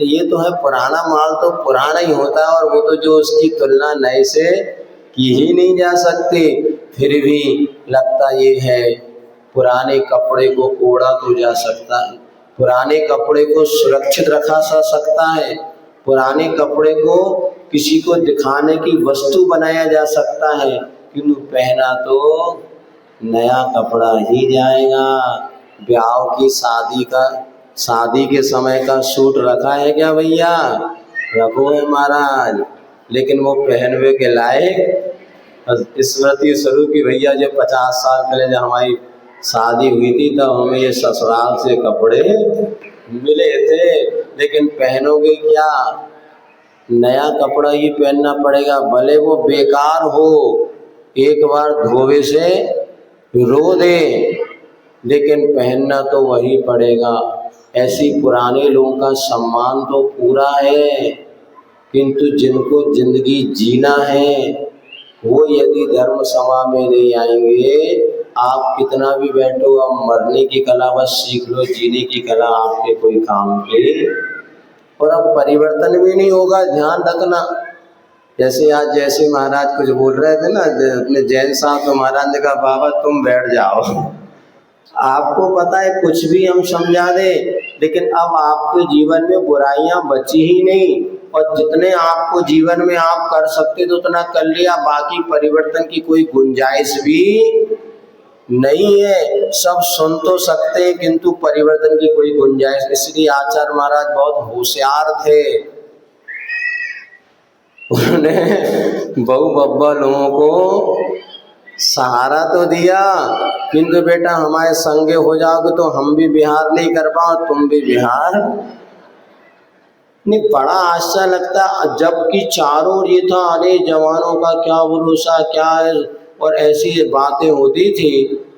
ये तो है, पुराना माल तो पुराना ही होता है, और वो तो जो उसकी तुलना नए से की ही नहीं जा सकती। फिर भी लगता ये है पुराने कपड़े को ओढ़ा तो जा सकता है, पुराने कपड़े को सुरक्षित रखा जा सकता है, पुराने कपड़े को किसी को दिखाने की वस्तु बनाया जा सकता है, किंतु पहना तो नया कपड़ा ही जाएगा। ब्याह की शादी के समय का सूट रखा है क्या भैया? रखो है महाराज, लेकिन वो पहनवे के लायक स्मृति स्वरूप की भैया जो 50 साल पहले जब हमारी शादी हुई थी तब हमें ये ससुराल से कपड़े मिले थे, लेकिन पहनोगे क्या? नया कपड़ा ही पहनना पड़ेगा, भले वो बेकार हो, एक बार धोवे से रो दे, लेकिन पहनना तो वही पड़ेगा। ऐसी पुराने लोगों का सम्मान तो पूरा है, किंतु जिनको जिंदगी जीना है वो यदि धर्म सभा में नहीं आएंगे, आप कितना भी बैठो, अब मरने की कला बस सीख लो, जीने की कला आपके कोई काम की, और अब परिवर्तन भी नहीं होगा। ध्यान रखना, जैसे महाराज कुछ बोल रहे थे ना अपने जैन साहब, तो महाराज ने कहा बाबा तुम बैठ जाओ। आपको पता है कुछ भी हम समझा दें, लेकिन अब आपके जीवन में बुराइयां बची ही नहीं, और जितने आपको जीवन में आप कर सकते तो उतना कर लिया, बाकी परिवर्तन की कोई गुंजाइश भी नहीं है। सब सुन तो सकते हैं किंतु परिवर्तन की कोई गुंजाइश। इसलिए आचार्य महाराज बहुत होशियार थे, उन्होंने बहु बब्बा लोगों को सहारा तो दिया, किंतु बेटा हमारे संगे हो जाओगे तो हम भी विहार नहीं कर पाओ, तुम भी विहार नहीं। बड़ा आश्चर्य लगता जबकि चारों ओर ये था, अरे जवानों का क्या भरोसा, क्या है, और ऐसी बातें होती थी।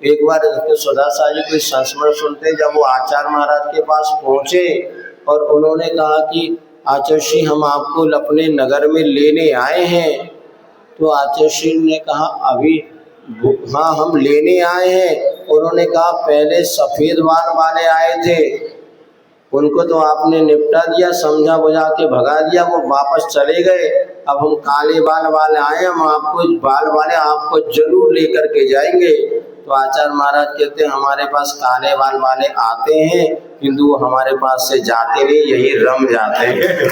एक बार सुधा शाह जी कोई संस्मरण सुनते, जब वो आचार्य महाराज के पास पहुंचे और उन्होंने कहा कि आचार्य श्री हम आपको अपने नगर में लेने आए हैं, तो आचार्य श्री ने कहा अभी हाँ हम लेने आए हैं। उन्होंने कहा पहले सफेद बाल वाले आए थे, उनको तो आपने निपटा दिया, समझा बुझा के भगा दिया, वो वापस चले गए। अब हम काले बाल वाले आए, हम आपको बाल वाले आपको जरूर लेकर के जाएंगे। तो आचार्य महाराज कहते हैं हमारे पास काले बाल वाले आते हैं, किंतु वो हमारे पास से जाते नहीं, यही रम जाते हैं।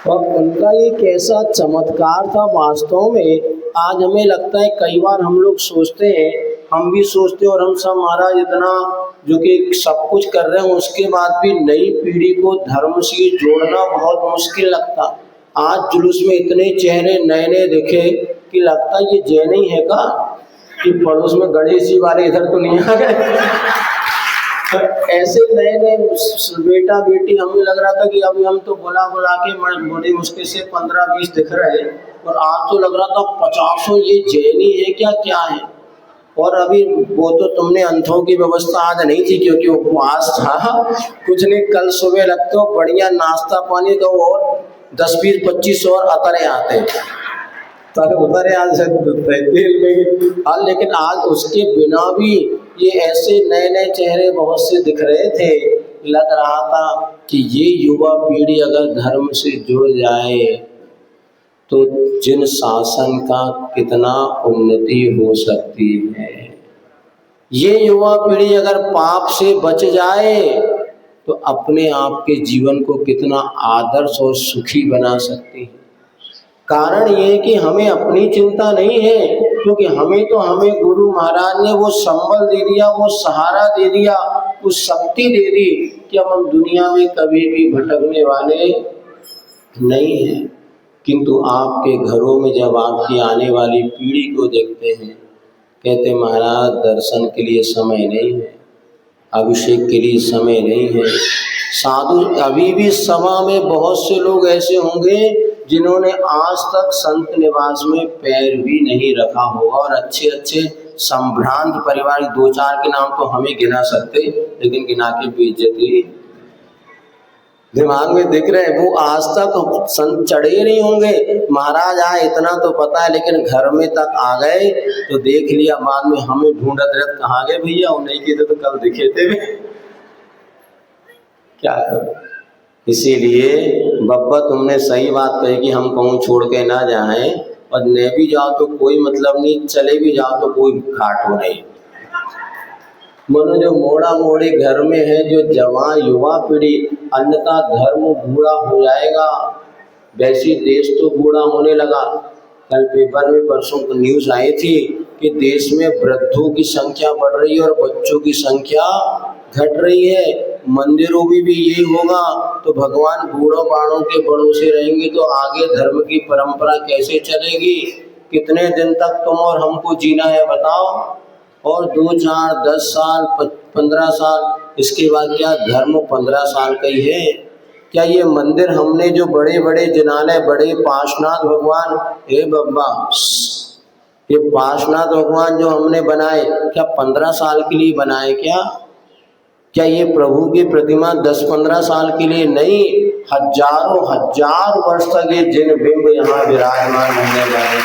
और उनका ये कैसा चमत्कार था वास्तव में। आज हमें लगता है, कई बार हम लोग सोचते हैं, हम भी सोचते हैं और हम सब महाराज इतना जो कि सब कुछ कर रहे हैं, उसके बाद भी नई पीढ़ी को धर्म से जोड़ना बहुत मुश्किल लगता। आज जुलूस में इतने चेहरे नए नए दिखे कि लगता ये जैन ही है का, कि पड़ोस में गणेश जी वाले इधर तो नहीं आ गए। ऐसे नए नए बेटा बेटी हमें लग रहा था कि अभी हम तो बुला बुला के बड़ी मुश्किल से 15-20 दिख रहे, और आज तो लग रहा था 50 ये जैनी है क्या क्या है। और अभी वो तो तुमने अंथों की व्यवस्था आज नहीं थी क्योंकि उपवास था, कुछ नहीं, कल सुबह लगते हो बढ़िया नाश्ता पानी तो और 10-20-25 और अतरे आते उतरे आज तेल में। लेकिन आज उसके बिना भी ये ऐसे नए नए चेहरे बहुत से दिख रहे थे। लग रहा था कि ये युवा पीढ़ी अगर धर्म से जुड़ जाए तो जिन शासन का कितना उन्नति हो सकती है। ये युवा पीढ़ी अगर पाप से बच जाए तो अपने आप के जीवन को कितना आदर्श और सुखी बना सकती है। कारण ये कि हमें अपनी चिंता नहीं है, क्योंकि हमें गुरु महाराज ने वो संबल दे दिया, वो सहारा दे दिया, वो शक्ति दे दी कि हम दुनिया में कभी भी भटकने वाले नहीं हैं। किंतु आपके घरों में जब आपकी आने वाली पीढ़ी को देखते हैं, कहते महाराज दर्शन के लिए समय नहीं है, अभिषेक के लिए समय नहीं है। साधु अभी भी सभा में बहुत से लोग ऐसे होंगे जिन्होंने आज तक संत निवास में पैर भी नहीं रखा होगा, और अच्छे अच्छे संभ्रांत परिवार 2-4 के नाम तो हमें गिना सकते, लेकिन गिना के बेइज्जती दिमाग में दिख रहे हैं। वो आज तक संत चढ़े नहीं होंगे, महाराज आए इतना तो पता है, लेकिन घर में तक आ गए तो देख लिया, बाद में हमें ढूंढत रहते कहाँ गए भैया, उन्हीं के तो कल दिखे थे। क्या करो। इसीलिए बब्बा तुमने सही बात कही कि हम कहूँ छोड़ के ना जाएं, और न भी जाओ तो कोई मतलब नहीं, चले भी जाओ तो कोई घाट हो नहीं। मनो जो मोड़ा मोड़ी घर में है, जो जवान युवा पीढ़ी, अन्यथा धर्म बूढ़ा हो जाएगा। वैसी देश तो बूढ़ा होने लगा। कल पेपर में परसों न्यूज़ आई थी कि देश में वृद्धों की संख्या बढ़ रही है और बच्चों की संख्या घट रही है। मंदिरों में भी यही होगा तो भगवान बूढ़ों बाड़ों के भरोसे रहेंगे तो आगे धर्म की परंपरा कैसे चलेगी। कितने दिन तक तुम और हमको जीना है बताओ, और 2-4 10 साल 15 साल, इसके बाद क्या धर्म 15 साल का ही है क्या। ये मंदिर हमने जो बड़े बड़े जिनालय, बड़े पार्श्वनाथ भगवान, हे बब्बा, ये पार्श्वनाथ भगवान जो हमने बनाए क्या 15 साल के लिए बनाए क्या ये प्रभु की प्रतिमा 10-15 साल के लिए नहीं, हजारों हजार वर्ष तक ये जिन बिंब यहाँ विराजमान होने वाले।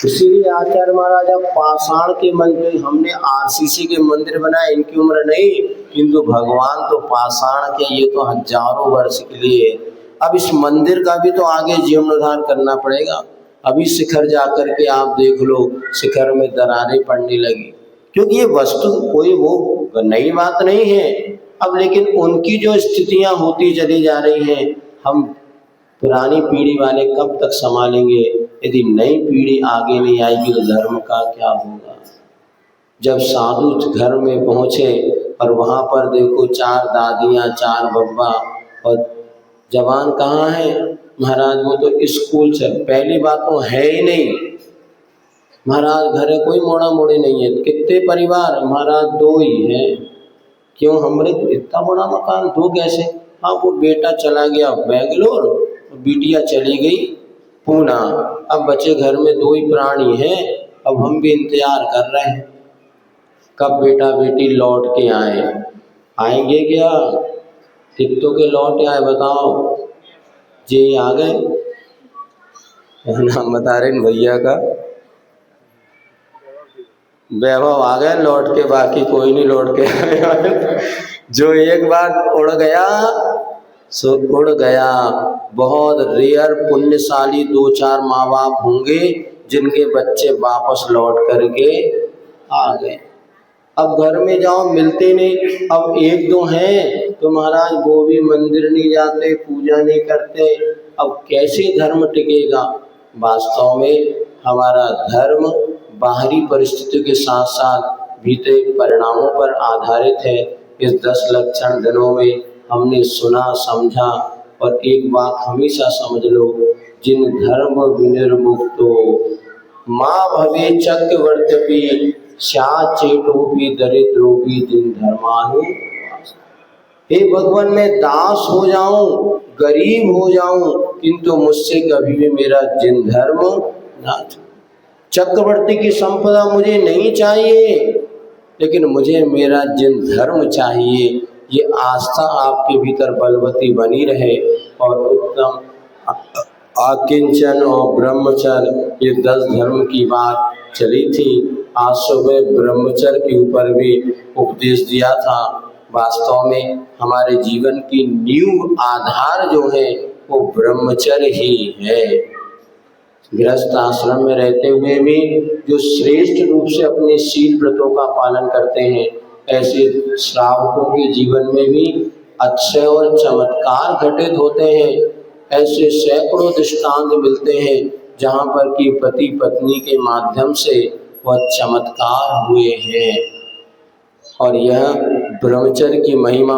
इसीलिए आचार्य महाराज पाषाण के मंदिर, हमने आरसीसी के मंदिर बनाए, इनकी उम्र नहीं, किंतु भगवान तो पाषाण के, ये तो हजारों वर्ष के लिए। अब इस मंदिर का भी तो आगे जीर्णोद्धार करना पड़ेगा। अभी शिखर जाकर के आप देख लो, शिखर में दरारें पड़ने लगी, क्योंकि ये वस्तु कोई वो नई बात नहीं है। अब लेकिन उनकी जो स्थितियां होती चली जा रही हैं, हम पुरानी पीढ़ी वाले कब तक संभालेंगे? यदि नई पीढ़ी आगे नहीं आएगी तो धर्म का क्या होगा? जब साधु घर में पहुंचे और वहां पर देखो 4 दादियां 4 बब्बा, और जवान कहाँ है? महाराज वो तो स्कूल से, पहली बात तो है ही नहीं महाराज, घर है कोई मोड़ा मोड़ी नहीं है। कितने परिवार? महाराज 2 ही है। क्यों? हमने इतना बड़ा मकान 2 कैसे? हाँ वो बेटा चला गया बेंगलोर, बिटिया चली गई पूना, अब बचे घर में 2 ही प्राणी हैं। अब हम भी इंतजार कर रहे हैं कब बेटा बेटी लौट के आए। आएंगे क्या? कितों के लौट आए बताओ? जी आ गए, नाम बता रहे भैया का, वैभव आ गए लौट के, बाकी कोई नहीं लौट के आया। जो एक बार उड़ गया सो उड़ गया। बहुत रेयर पुण्यशाली 2-4 माँ बाप होंगे जिनके बच्चे वापस लौट करके आ गए। अब घर में जाओ मिलते नहीं, अब 1-2 हैं तो महाराज वो भी मंदिर नहीं जाते, पूजा नहीं करते। अब कैसे धर्म टिकेगा? वास्तव में हमारा धर्म बाहरी परिस्थितियों के साथ साथ भीतरी परिणामों पर आधारित है। इस 10 लक्षण दिनों में हमने सुना समझा, और एक बात हमेशा समझ लो, जिन धर्म विनिर्मुक्तो माँ भवे चक्रवर्ती स्यात् चेतोपि दरिद्रोपि जिन धर्मानु। हे भगवान, मैं दास हो जाऊं, गरीब हो जाऊं, किंतु मुझसे कभी भी मेरा जिन धर्म ना छूटे। चक्रवर्ती की संपदा मुझे नहीं चाहिए, लेकिन मुझे मेरा जिन धर्म चाहिए। ये आस्था आपके भीतर बलवती बनी रहे, और उत्तम आकिंचन और ब्रह्मचर्य, ये 10 धर्म की बात चली थी। आज सुबह ब्रह्मचर्य के ऊपर भी उपदेश दिया था। वास्तव में हमारे जीवन की नींव आधार जो है वो ब्रह्मचर्य ही है। गृहस्थ आश्रम में रहते हुए भी जो श्रेष्ठ रूप से अपने शील व्रतों का पालन करते हैं, ऐसे श्रावकों के जीवन में भी अक्षय और चमत्कार घटित होते हैं। ऐसे सैकड़ों दृष्टांत मिलते हैं जहाँ पर कि पति पत्नी के माध्यम से वह चमत्कार हुए हैं। और यह ब्रह्मचर्य की महिमा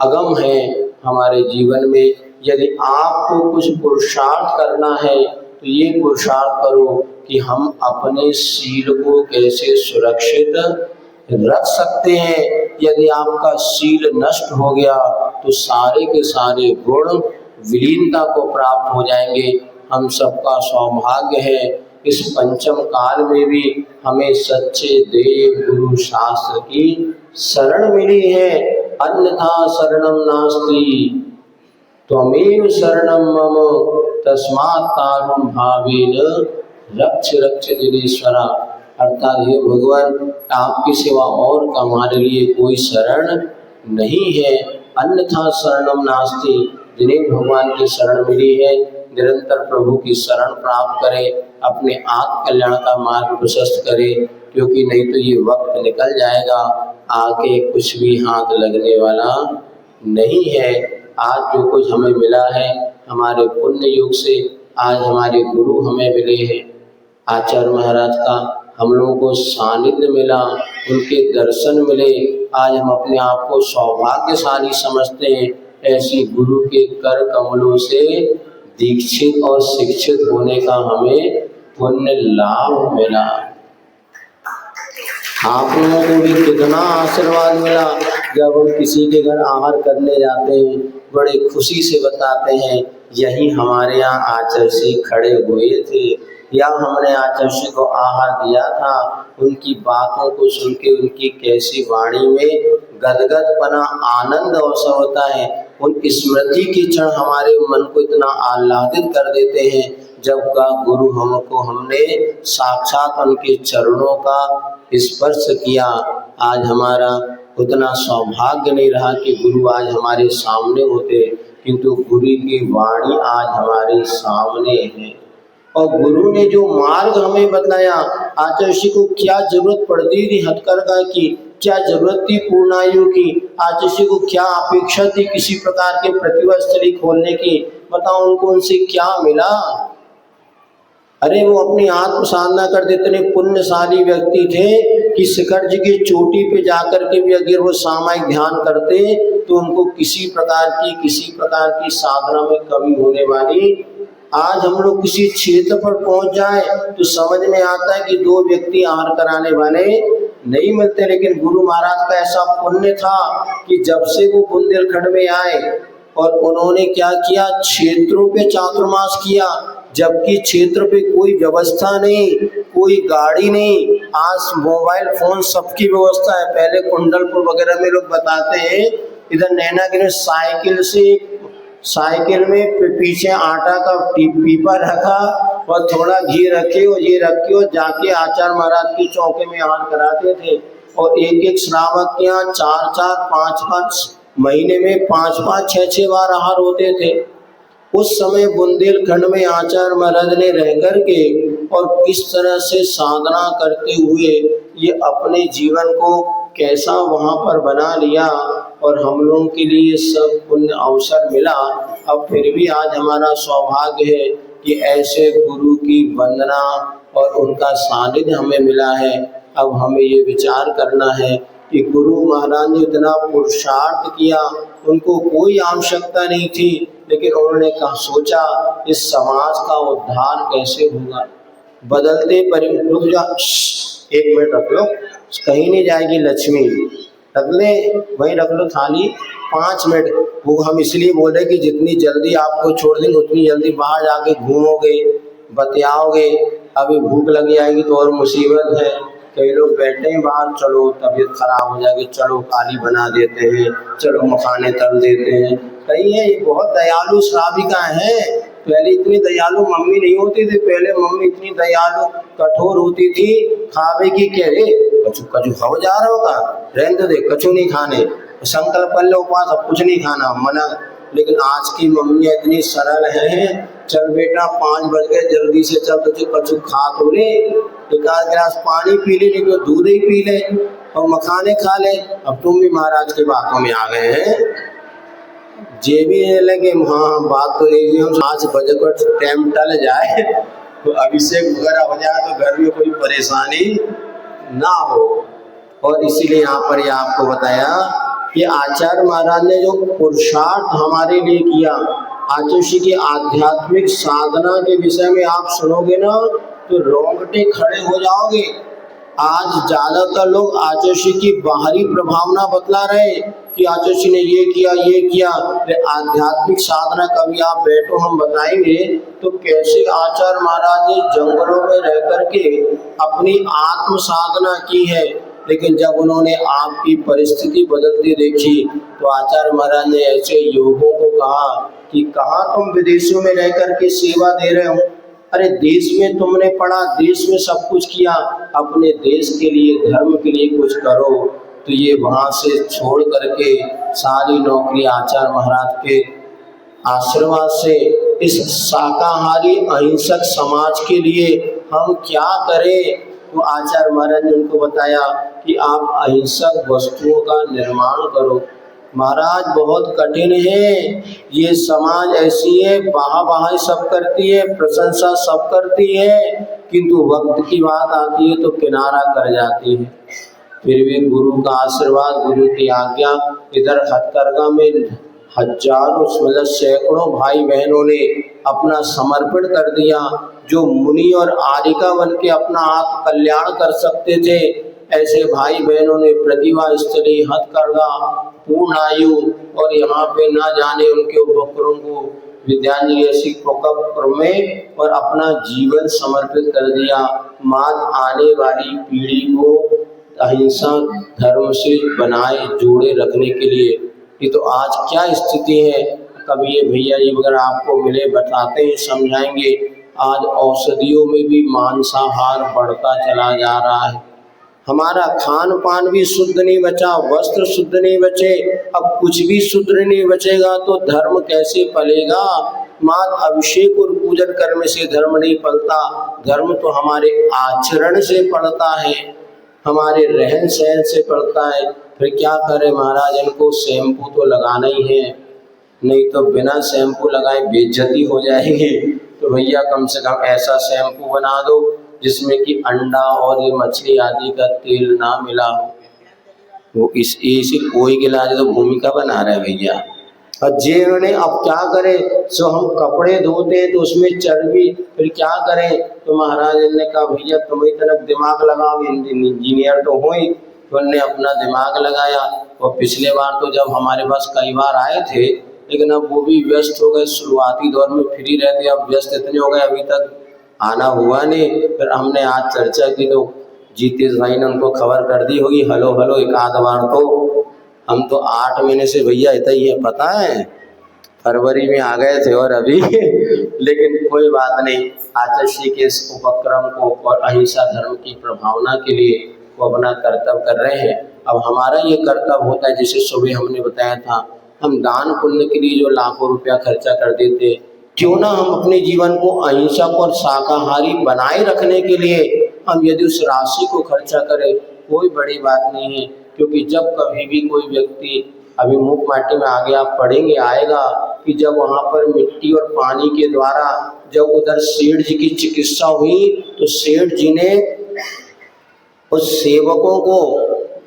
अगम है हमारे जीवन में। यदि आपको कुछ पुरुषार्थ करना है तो ये पुरुषार्थ करो कि हम अपने शील को कैसे सुरक्षित रख सकते हैं। यदि आपका शील नष्ट हो गया तो सारे के सारे गुण विलीनता को प्राप्त हो जाएंगे। हम सबका सौभाग्य है इस पंचम काल में भी हमें सच्चे देव गुरु शास्त्र की शरण मिली है। अन्यथा शरणम नास्ति त्वमेव शरणम मम तस्मात् कारुण्य भावेन रक्ष रक्ष दिनेश्वरा। अर्थात हे भगवान, आपकी सिवा और हमारे लिए कोई शरण नहीं है। अन्यथा शरणम नास्ति, जिन्हें भगवान की शरण मिली है निरंतर प्रभु की शरण प्राप्त करें, अपने आत्म कल्याण का मार्ग प्रशस्त करें, क्योंकि नहीं तो ये वक्त निकल जाएगा, आगे कुछ भी हाथ लगने वाला नहीं है। आज जो कुछ हमें मिला है हमारे पुण्य योग से, आज हमारे गुरु हमें मिले हैं, आचार्य महाराज का हम लोगों को सानिध्य मिला, उनके दर्शन मिले, आज हम अपने आप को सौभाग्यशाली समझते हैं। ऐसी गुरु के कर कमलों से दीक्षित और शिक्षित होने का हमें पुण्य लाभ मिला। आप लोगों को भी कितना आशीर्वाद मिला। जब हम किसी के घर आहार करने जाते हैं बड़े खुशी से बताते हैं यही हमारे यहाँ आचार्य जी खड़े हुए थे, या हमने आचार्य जी को आहार दिया था। उनकी बातों को सुन के उनकी कैसी वाणी में गदगदपना आनंद अवसर होता है। उन स्मृति के क्षण हमारे मन को इतना आह्लादित कर देते हैं जब का गुरु हमने साक्षात उनके चरणों का स्पर्श किया। आज हमारा उतना सौभाग्य नहीं रहा कि गुरु आज हमारे सामने होते, किंतु गुरु की वाणी आज हमारे सामने है। और गुरु ने जो मार्ग हमें बताया, आचार्य जी को क्या जरूरत पड़ती थी हथकरघा की, क्या जरूरत थी पूर्णायु की? आचुषी को क्या अपेक्षा थी किसी प्रकार के प्रतिभा स्थली खोलने की? बताओ उनको उनसे क्या मिला? अरे वो अपनी आत्म साधना करते, इतने पुण्यशाली व्यक्ति थे कि शिखर जी की चोटी पे जाकर के भी अगर वो सामायिक ध्यान करते तो उनको किसी प्रकार की साधना में कमी होने वाली। आज हम लोग किसी क्षेत्र पर पहुंच जाए तो समझ में आता है कि दो व्यक्ति आहार कराने वाले नहीं मिलते, लेकिन गुरु महाराज का ऐसा पुण्य था कि जब से वो बुंदेलखंड में आए और उन्होंने क्या किया, क्षेत्रों पे चातुर्मास किया, जबकि क्षेत्र पे कोई व्यवस्था नहीं, कोई गाड़ी नहीं। आज मोबाइल फोन सबकी व्यवस्था है। पहले कुंडलपुर वगैरह में लोग बताते हैं इधर नैनागिरी साइकिल में पीछे आटा का पीपा रखा और थोड़ा घी रखे और ये रखे और जाके आचार्य महाराज की चौके में आहार कराते थे। और एक एक श्रावक के यहाँ 4-4, 5-5 महीने में 5-5, 6-6 बार आहार होते थे। उस समय बुंदेलखंड में आचार्य महाराज ने रह करके और किस तरह से साधना करते हुए ये अपने जीवन को कैसा वहाँ पर बना लिया और हम लोगों के लिए सब पुण्य अवसर मिला। अब फिर भी आज हमारा सौभाग्य है कि ऐसे गुरु की वंदना और उनका सानिध्य हमें मिला है। अब हमें ये विचार करना है कि गुरु महाराज ने इतना पुरुषार्थ किया, उनको कोई आवश्यकता नहीं थी, लेकिन उन्होंने कहा सोचा इस समाज का उद्धार कैसे होगा। बदलते रुक जा, 1 मिनट रख लो, कहीं नहीं जाएगी लक्ष्मी, रख ले वहीं रख लो थाली, 5 मिनट। वो हम इसलिए बोले कि जितनी जल्दी आपको छोड़ देंगे उतनी जल्दी बाहर जाके घूमोगे, बतियाओगे, अभी भूख लग जाएगी तो और मुसीबत है। कई लोग बैठे हैं बाहर, चलो तबीयत खराब हो जाएगी, चलो काली बना देते हैं, चलो मखाने तल देते हैं। कहीं है ये बहुत दयालु श्राविका है। पहले इतनी दयालु मम्मी नहीं होती थी, पहले मम्मी इतनी दयालु कठोर होती थी। खावे की कह रे कछु कछु खाओ जा रहा होगा, रहने दे, कछु नहीं खाने, संकल्प कर लो उपवास, अब कुछ नहीं खाना मना। लेकिन आज की मम्मियाँ इतनी सरल हैं, चल बेटा 5 बज गए जल्दी से चल, तो कछु खा तो ले, एक आध गिलास पानी पी ले, नहीं तो दूध ही पी ले और मखाने खा ले। अब तुम भी महाराज की बातों में आ गए हैं। जे भी लगे हाँ बात तो एकदम 5 बजे को टाइम टल जाए तो अभिषेक वगैरह हो जाए तो घर में कोई परेशानी ना हो। और इसीलिए यहाँ पर ये आपको बताया कि आचार्य महाराज ने जो पुरुषार्थ हमारे लिए किया, आचुषी की आध्यात्मिक साधना के विषय में आप सुनोगे ना तो रोंगटे खड़े हो जाओगे। आज ज्यादातर लोग आचुषी की बाहरी प्रभावना बतला रहे कि आचुषी ने ये किया। आध्यात्मिक साधना कभी आप बैठो हम बताएंगे तो कैसे आचार्य महाराज ने जंगलों में रह करके अपनी आत्म साधना की है। लेकिन जब उन्होंने आपकी परिस्थिति बदलती देखी तो आचार्य महाराज ने ऐसे योगों को कहा कि कहाँ तुम विदेशों में रह करके सेवा दे रहे हो, अरे देश में तुमने पढ़ा, देश में सब कुछ किया, अपने देश के लिए धर्म के लिए कुछ करो। तो ये वहाँ से छोड़ करके सारी नौकरी आचार्य महाराज के आशीर्वाद से इस शाकाहारी अहिंसक समाज के लिए हम क्या करें। तो आचार्य महाराज ने उनको बताया कि आप अहिंसक वस्तुओं का निर्माण करो। महाराज बहुत कठिन है, ये समाज ऐसी है, वाह सब करती है, प्रशंसा सब करती है, किंतु वक्त की बात आती है तो किनारा कर जाती है। फिर भी गुरु का आशीर्वाद, गुरु की आज्ञा, इधर हथकरघा में हजारों मतलब सैकड़ों भाई बहनों ने अपना समर्पण कर दिया। जो मुनि और आरिका बन के अपना आत्म कल्याण कर सकते थे, ऐसे भाई बहनों ने प्रतिभा स्थली, हथकरघा, पूर्णायु और यहाँ पे ना जाने उनके उपकरणों को विद्यांजलि ऐसी उपक्रम में और अपना जीवन समर्पित कर दिया। मात आने वाली पीढ़ी को अहिंसा धर्म से बनाए जोड़े रखने के लिए। ये तो आज क्या स्थिति है, कभी ये भैया जी वगैरह आपको मिले बताते हैं, समझाएंगे। आज औषधियों में भी मांसाहार बढ़ता चला जा रहा है। हमारा खान पान भी शुद्ध नहीं बचा, वस्त्र शुद्ध नहीं बचे, अब कुछ भी शुद्ध नहीं बचेगा तो धर्म कैसे पलेगा। मात्र अभिषेक और पूजन करने से धर्म नहीं पलता, धर्म तो हमारे आचरण से पड़ता है। हमारे रहन सहन से पड़ता है। फिर क्या करें महाराज, इनको शैम्पू तो लगाना ही है, नहीं तो बिना शैम्पू लगाए बेइज्जती हो जाएगी। तो भैया कम से कम ऐसा शैम्पू बना दो जिसमें कि अंडा और ये मछली आदि का तेल ना मिला हो। वो इसी कोई के लाज तो भूमिका बना रहे भैया। और जे उन्होंने अब क्या करें, सो हम कपड़े धोते हैं तो उसमें चर्बी, फिर क्या करें। तो महाराज ने कहा भैया तुम इतना दिमाग लगाओ, इंजीनियर तो हो ही। तो उन्होंने अपना दिमाग लगाया और पिछले बार तो जब हमारे पास कई बार आए थे, लेकिन अब वो भी व्यस्त हो गए, शुरुआती दौर में फ्री रहते, अब व्यस्त इतने हो गए अभी तक आना हुआ नहीं। फिर हमने आज चर्चा की तो जीतेश भाई ने उनको खबर कर दी होगी, हलो हलो एक आध बार। तो हम तो 8 महीने से भैया इतना ही है, पता है फरवरी में आ गए थे और अभी लेकिन कोई बात नहीं, आचार्य के इस उपक्रम को और अहिंसा धर्म की प्रभावना के लिए वो अपना कर्तव्य कर रहे हैं। अब हमारा ये कर्तव्य होता है, जैसे सुबह हमने बताया था, हम दान पुण्य के लिए जो लाखों रुपया खर्चा कर देते, क्यों ना हम अपने जीवन को अहिंसक और शाकाहारी बनाए रखने के लिए हम यदि उस राशि को खर्चा करें, कोई बड़ी बात नहीं है। क्योंकि जब कभी भी कोई व्यक्ति, अभी मुख माटी में आगे आप पढ़ेंगे आएगा कि जब वहाँ पर मिट्टी और पानी के द्वारा जब उधर सेठ जी की चिकित्सा हुई तो सेठ जी ने उस सेवकों को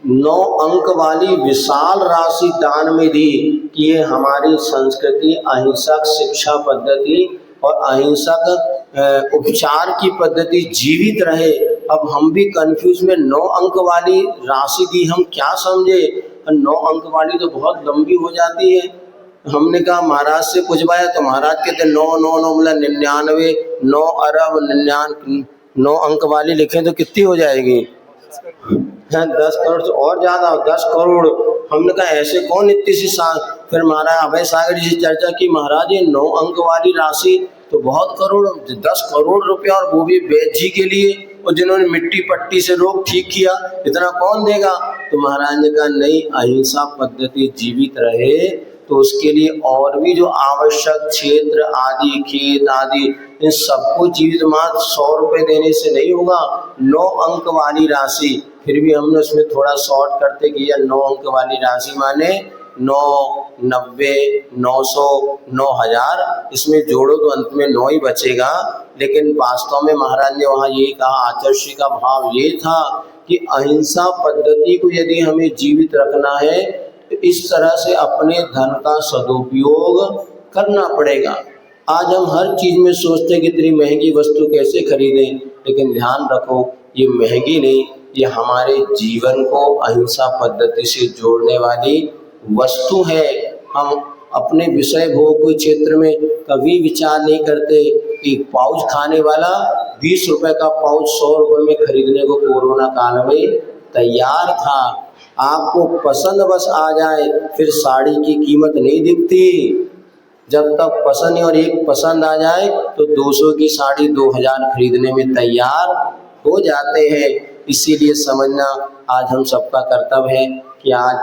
9 अंक वाली विशाल राशि दान में दी कि ये हमारी संस्कृति अहिंसक शिक्षा पद्धति और अहिंसक उपचार की पद्धति जीवित रहे। अब हम भी कंफ्यूज में 9 अंक वाली राशि दी, हम क्या समझे, 9 अंक वाली तो बहुत लंबी हो जाती है। हमने कहा महाराज से पूछवाया तो महाराज कहते 9 9 9 मतलब 99, 9 अरब 99, 9 अंक वाली लिखें तो कितनी हो जाएगी, 10 करोड़ से और ज्यादा, 10 करोड़। हमने कहा ऐसे कौन इतनी सी फिर महाराज अभय सागर जी से चर्चा की, महाराज ये 9 अंक वाली राशि तो बहुत करोड़, 10 करोड़ रुपया, और वो भी वैद्य जी के लिए, और जिन्होंने मिट्टी पट्टी से रोग ठीक किया, इतना कौन देगा। तो महाराज ने कहा नहीं, अहिंसा पद्धति जीवित रहे तो उसके लिए और भी जो आवश्यक क्षेत्र आदि खेत आदि इन सबको जीवित मात्र 100 रुपये देने से नहीं होगा। 9 अंक वाली राशि, फिर भी हमने उसमें थोड़ा शॉर्ट करते किया, 9 अंक वाली राशि माने 9, 90, 900, 9000, इसमें जोड़ो तो अंत में 9 ही बचेगा। लेकिन वास्तव में महाराज ने वहाँ यही कहा, आचार्य का भाव ये था कि अहिंसा पद्धति को यदि हमें जीवित रखना है तो इस तरह से अपने धन का सदुपयोग करना पड़ेगा। आज हम हर चीज में सोचते हैं कि इतनी महंगी वस्तु कैसे खरीदें, लेकिन ध्यान रखो ये महंगी नहीं, ये हमारे जीवन को अहिंसा पद्धति से जोड़ने वाली वस्तु है। हम अपने विषय भोग के क्षेत्र में कभी विचार नहीं करते कि पाउच खाने वाला 20 रुपए का पाउच 100 रुपए में खरीदने को कोरोना काल में तैयार था। आपको पसंद बस आ जाए, फिर साड़ी की कीमत नहीं दिखती। जब तक पसंद नहीं, और एक पसंद आ जाए तो 200 की साड़ी 2000 खरीदने में तैयार हो जाते हैं। इसीलिए समझना आज हम सबका कर्तव्य है कि आज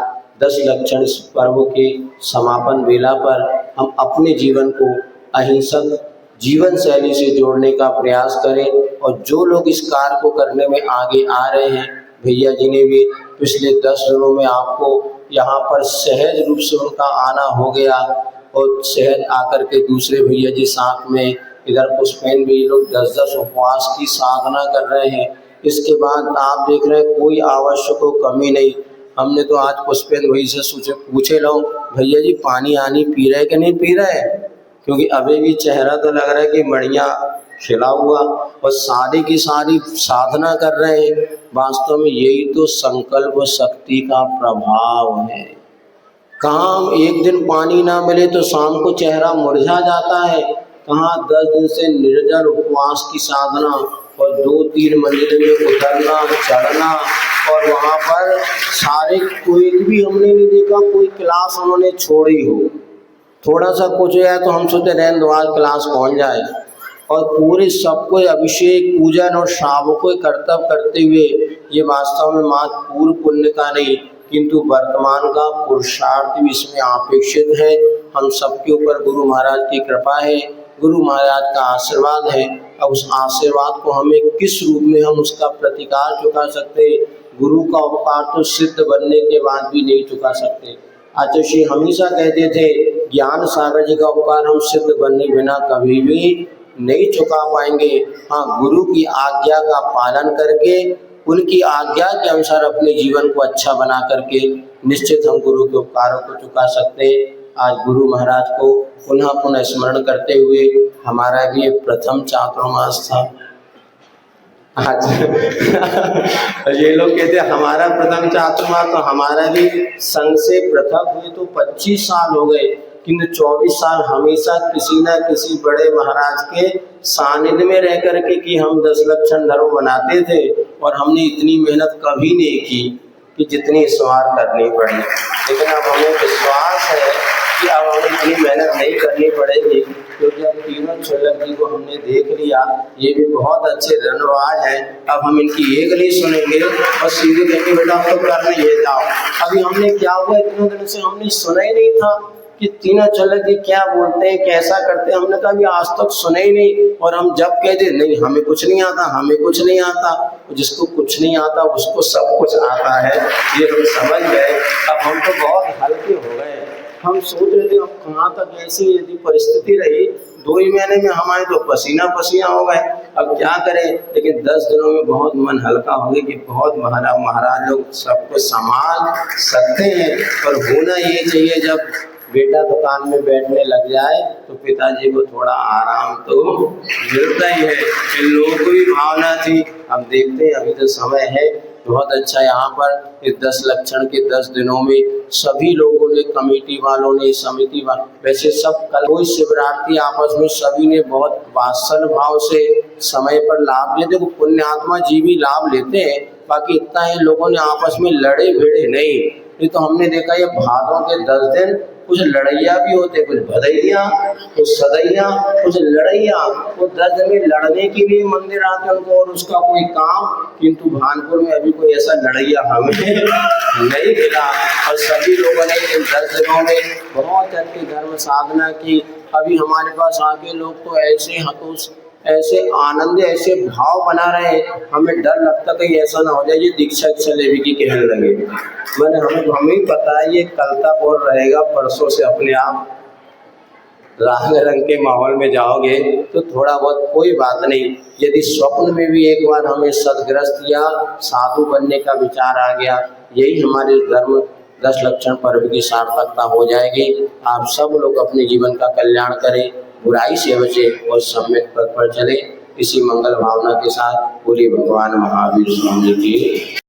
10 लक्षण पर्व के समापन वेला पर हम अपने जीवन को अहिंसक जीवन शैली से जोड़ने का प्रयास करें। और जो लोग इस कार्य को करने में आगे आ रहे हैं, भैया जी ने भी पिछले 10 दिनों में आपको यहाँ पर सहज रूप से उनका आना हो गया, और सहज आकर के दूसरे भैया जी साथ में इधर पुष्पेन भी लोग 10-10 उपवास की साधना कर रहे हैं। इसके बाद आप देख रहे हैं कोई आवश्यक हो कमी नहीं। हमने तो आज पुष्पेन भाई से पूछे लो, भैया जी पानी आनी पी रहे कि नहीं पी रहे, क्योंकि अभी भी चेहरा तो लग रहा है कि बढ़िया खिला हुआ, और सारी की सारी साधना कर रहे हैं। वास्तव में यही तो संकल्प शक्ति का प्रभाव है। कहाँ एक दिन पानी ना मिले तो शाम को चेहरा मुरझा जाता है, कहाँ 10 दिन से निर्जल उपवास की साधना और 2-3 मंजिल में उतरना चढ़ना, और वहाँ पर सारे कोई भी हमने नहीं देखा कोई क्लास उन्होंने छोड़ी हो। थोड़ा सा कुछ है तो हम सोचते रहने दो आज क्लास पहुँच जाए, और पूरे सबको अभिषेक पूजन और श्रावकों कर्तव्य करते हुए ये वास्तव में मात्र पूर्व पुण्य का नहीं किंतु वर्तमान का पुरुषार्थ भी इसमें अपेक्षित है। हम सबके ऊपर गुरु महाराज की कृपा है, गुरु महाराज का आशीर्वाद है। अब उस आशीर्वाद को हमें किस रूप में हम उसका प्रतिकार चुका सकते, गुरु का उपकार तो सिद्ध बनने के बाद भी नहीं चुका सकते। आचार्य श्री हमेशा कहते थे ज्ञान सागर जी का उपकार हम सिद्ध बनने बिना कभी भी नहीं चुका पाएंगे। हाँ, गुरु की आज्ञा का पालन करके उनकी आज्ञा के अनुसार अपने जीवन को अच्छा बना करके निश्चित हम गुरु के उपकारों को चुका सकते हैं। आज गुरु महाराज को पुनः पुनः स्मरण करते हुए हमारा भी प्रथम चातुर्मास था आज। ये लोग कहते हैं हमारा प्रथम चातुर्मास, तो हमारा भी संघ से पृथक हुए तो 25 साल हो गए, किंतु 24 साल हमेशा किसी न किसी बड़े महाराज के सानिध्य में रह करके कि हम 10 लक्षण धर्म बनाते थे, और हमने इतनी मेहनत कभी नहीं की कि जितनी इस बार करनी पड़ी। लेकिन अब हमें विश्वास है कि अब हमें इतनी मेहनत नहीं करनी पड़ेगी, क्योंकि अब तीनों छल्लक जी को हमने देख लिया, ये भी बहुत अच्छे धन्यवाद हैं। अब हम इनकी एक नहीं सुनेंगे और सीधे कहेंगे बेटा आप तो करने ये जाओ। अभी हमने क्या हुआ, इतने दिन से हमने सुना ही नहीं था कि तीनों छल्लक जी क्या बोलते हैं, कैसा करते हैं, हमने तो अभी आज तक सुना ही नहीं। और हम जब कहते नहीं हमें कुछ नहीं आता, हमें कुछ नहीं आता, जिसको कुछ नहीं आता उसको सब कुछ आता है, ये हम समझ गए। अब हम तो बहुत हल्के हो गए। हम सोच रहे थे अब कहाँ तक ऐसी यदि परिस्थिति रही, 2 ही महीने में हमारे तो पसीना पसीना हो गए, अब क्या करें। लेकिन 10 दिनों में बहुत मन हल्का हो गया कि बहुत महाराज लोग सबको संभाल सकते हैं। और होना ये चाहिए, जब बेटा दुकान में बैठने लग जाए तो पिताजी को थोड़ा आराम तो मिलता ही है। इन लोगों को भी भावना थी। अब देखते हैं, अभी तो समय है बहुत अच्छा। यहाँ पर इस 10 लक्षण के 10 दिनों में सभी लोगों ने, कमेटी वालों ने, समिति वालों, वैसे सब कल कोई शिवरात्रि आपस में सभी ने बहुत वात्सल भाव से समय पर लाभ लिया। देखो पुण्यात्मा जी भी लाभ लेते हैं, बाकी इतना है लोगों ने आपस में लड़े भिड़े नहीं। ये तो हमने देखा ये भादों के 10 दिन कुछ लड़ैया भी होते, कुछ भदैया, कुछ सदैया, कुछ लड़ैया। वो 10 दिन में लड़ने के लिए मंदिर आते उनको और उसका कोई काम, किंतु भानपुर में अभी कोई ऐसा लड़ैया हमें नहीं मिला। और सभी लोगों ने इन 10 दिनों में बहुत अच्छी धर्म साधना की। अभी हमारे पास आके लोग तो ऐसे हतोष, ऐसे आनंद, ऐसे भाव बना रहे, हमें डर लगता कहीं ऐसा ना हो जाए ये दीक्षा लेवी की कहने लगे। मैंने हमें पता है ये कल तक और रहेगा, परसों से अपने आप राग रंग के माहौल में जाओगे तो थोड़ा बहुत कोई बात नहीं। यदि स्वप्न में भी एक बार हमें सदग्रस्त या साधु बनने का विचार आ गया, यही हमारे धर्म 10 लक्षण पर्व की सार्थकता हो जाएगी। आप सब लोग अपने जीवन का कल्याण करें, बुराई से बचे और सम्यक पथ पर चले। इसी मंगल भावना के साथ पूरी भगवान महावीर स्वामी की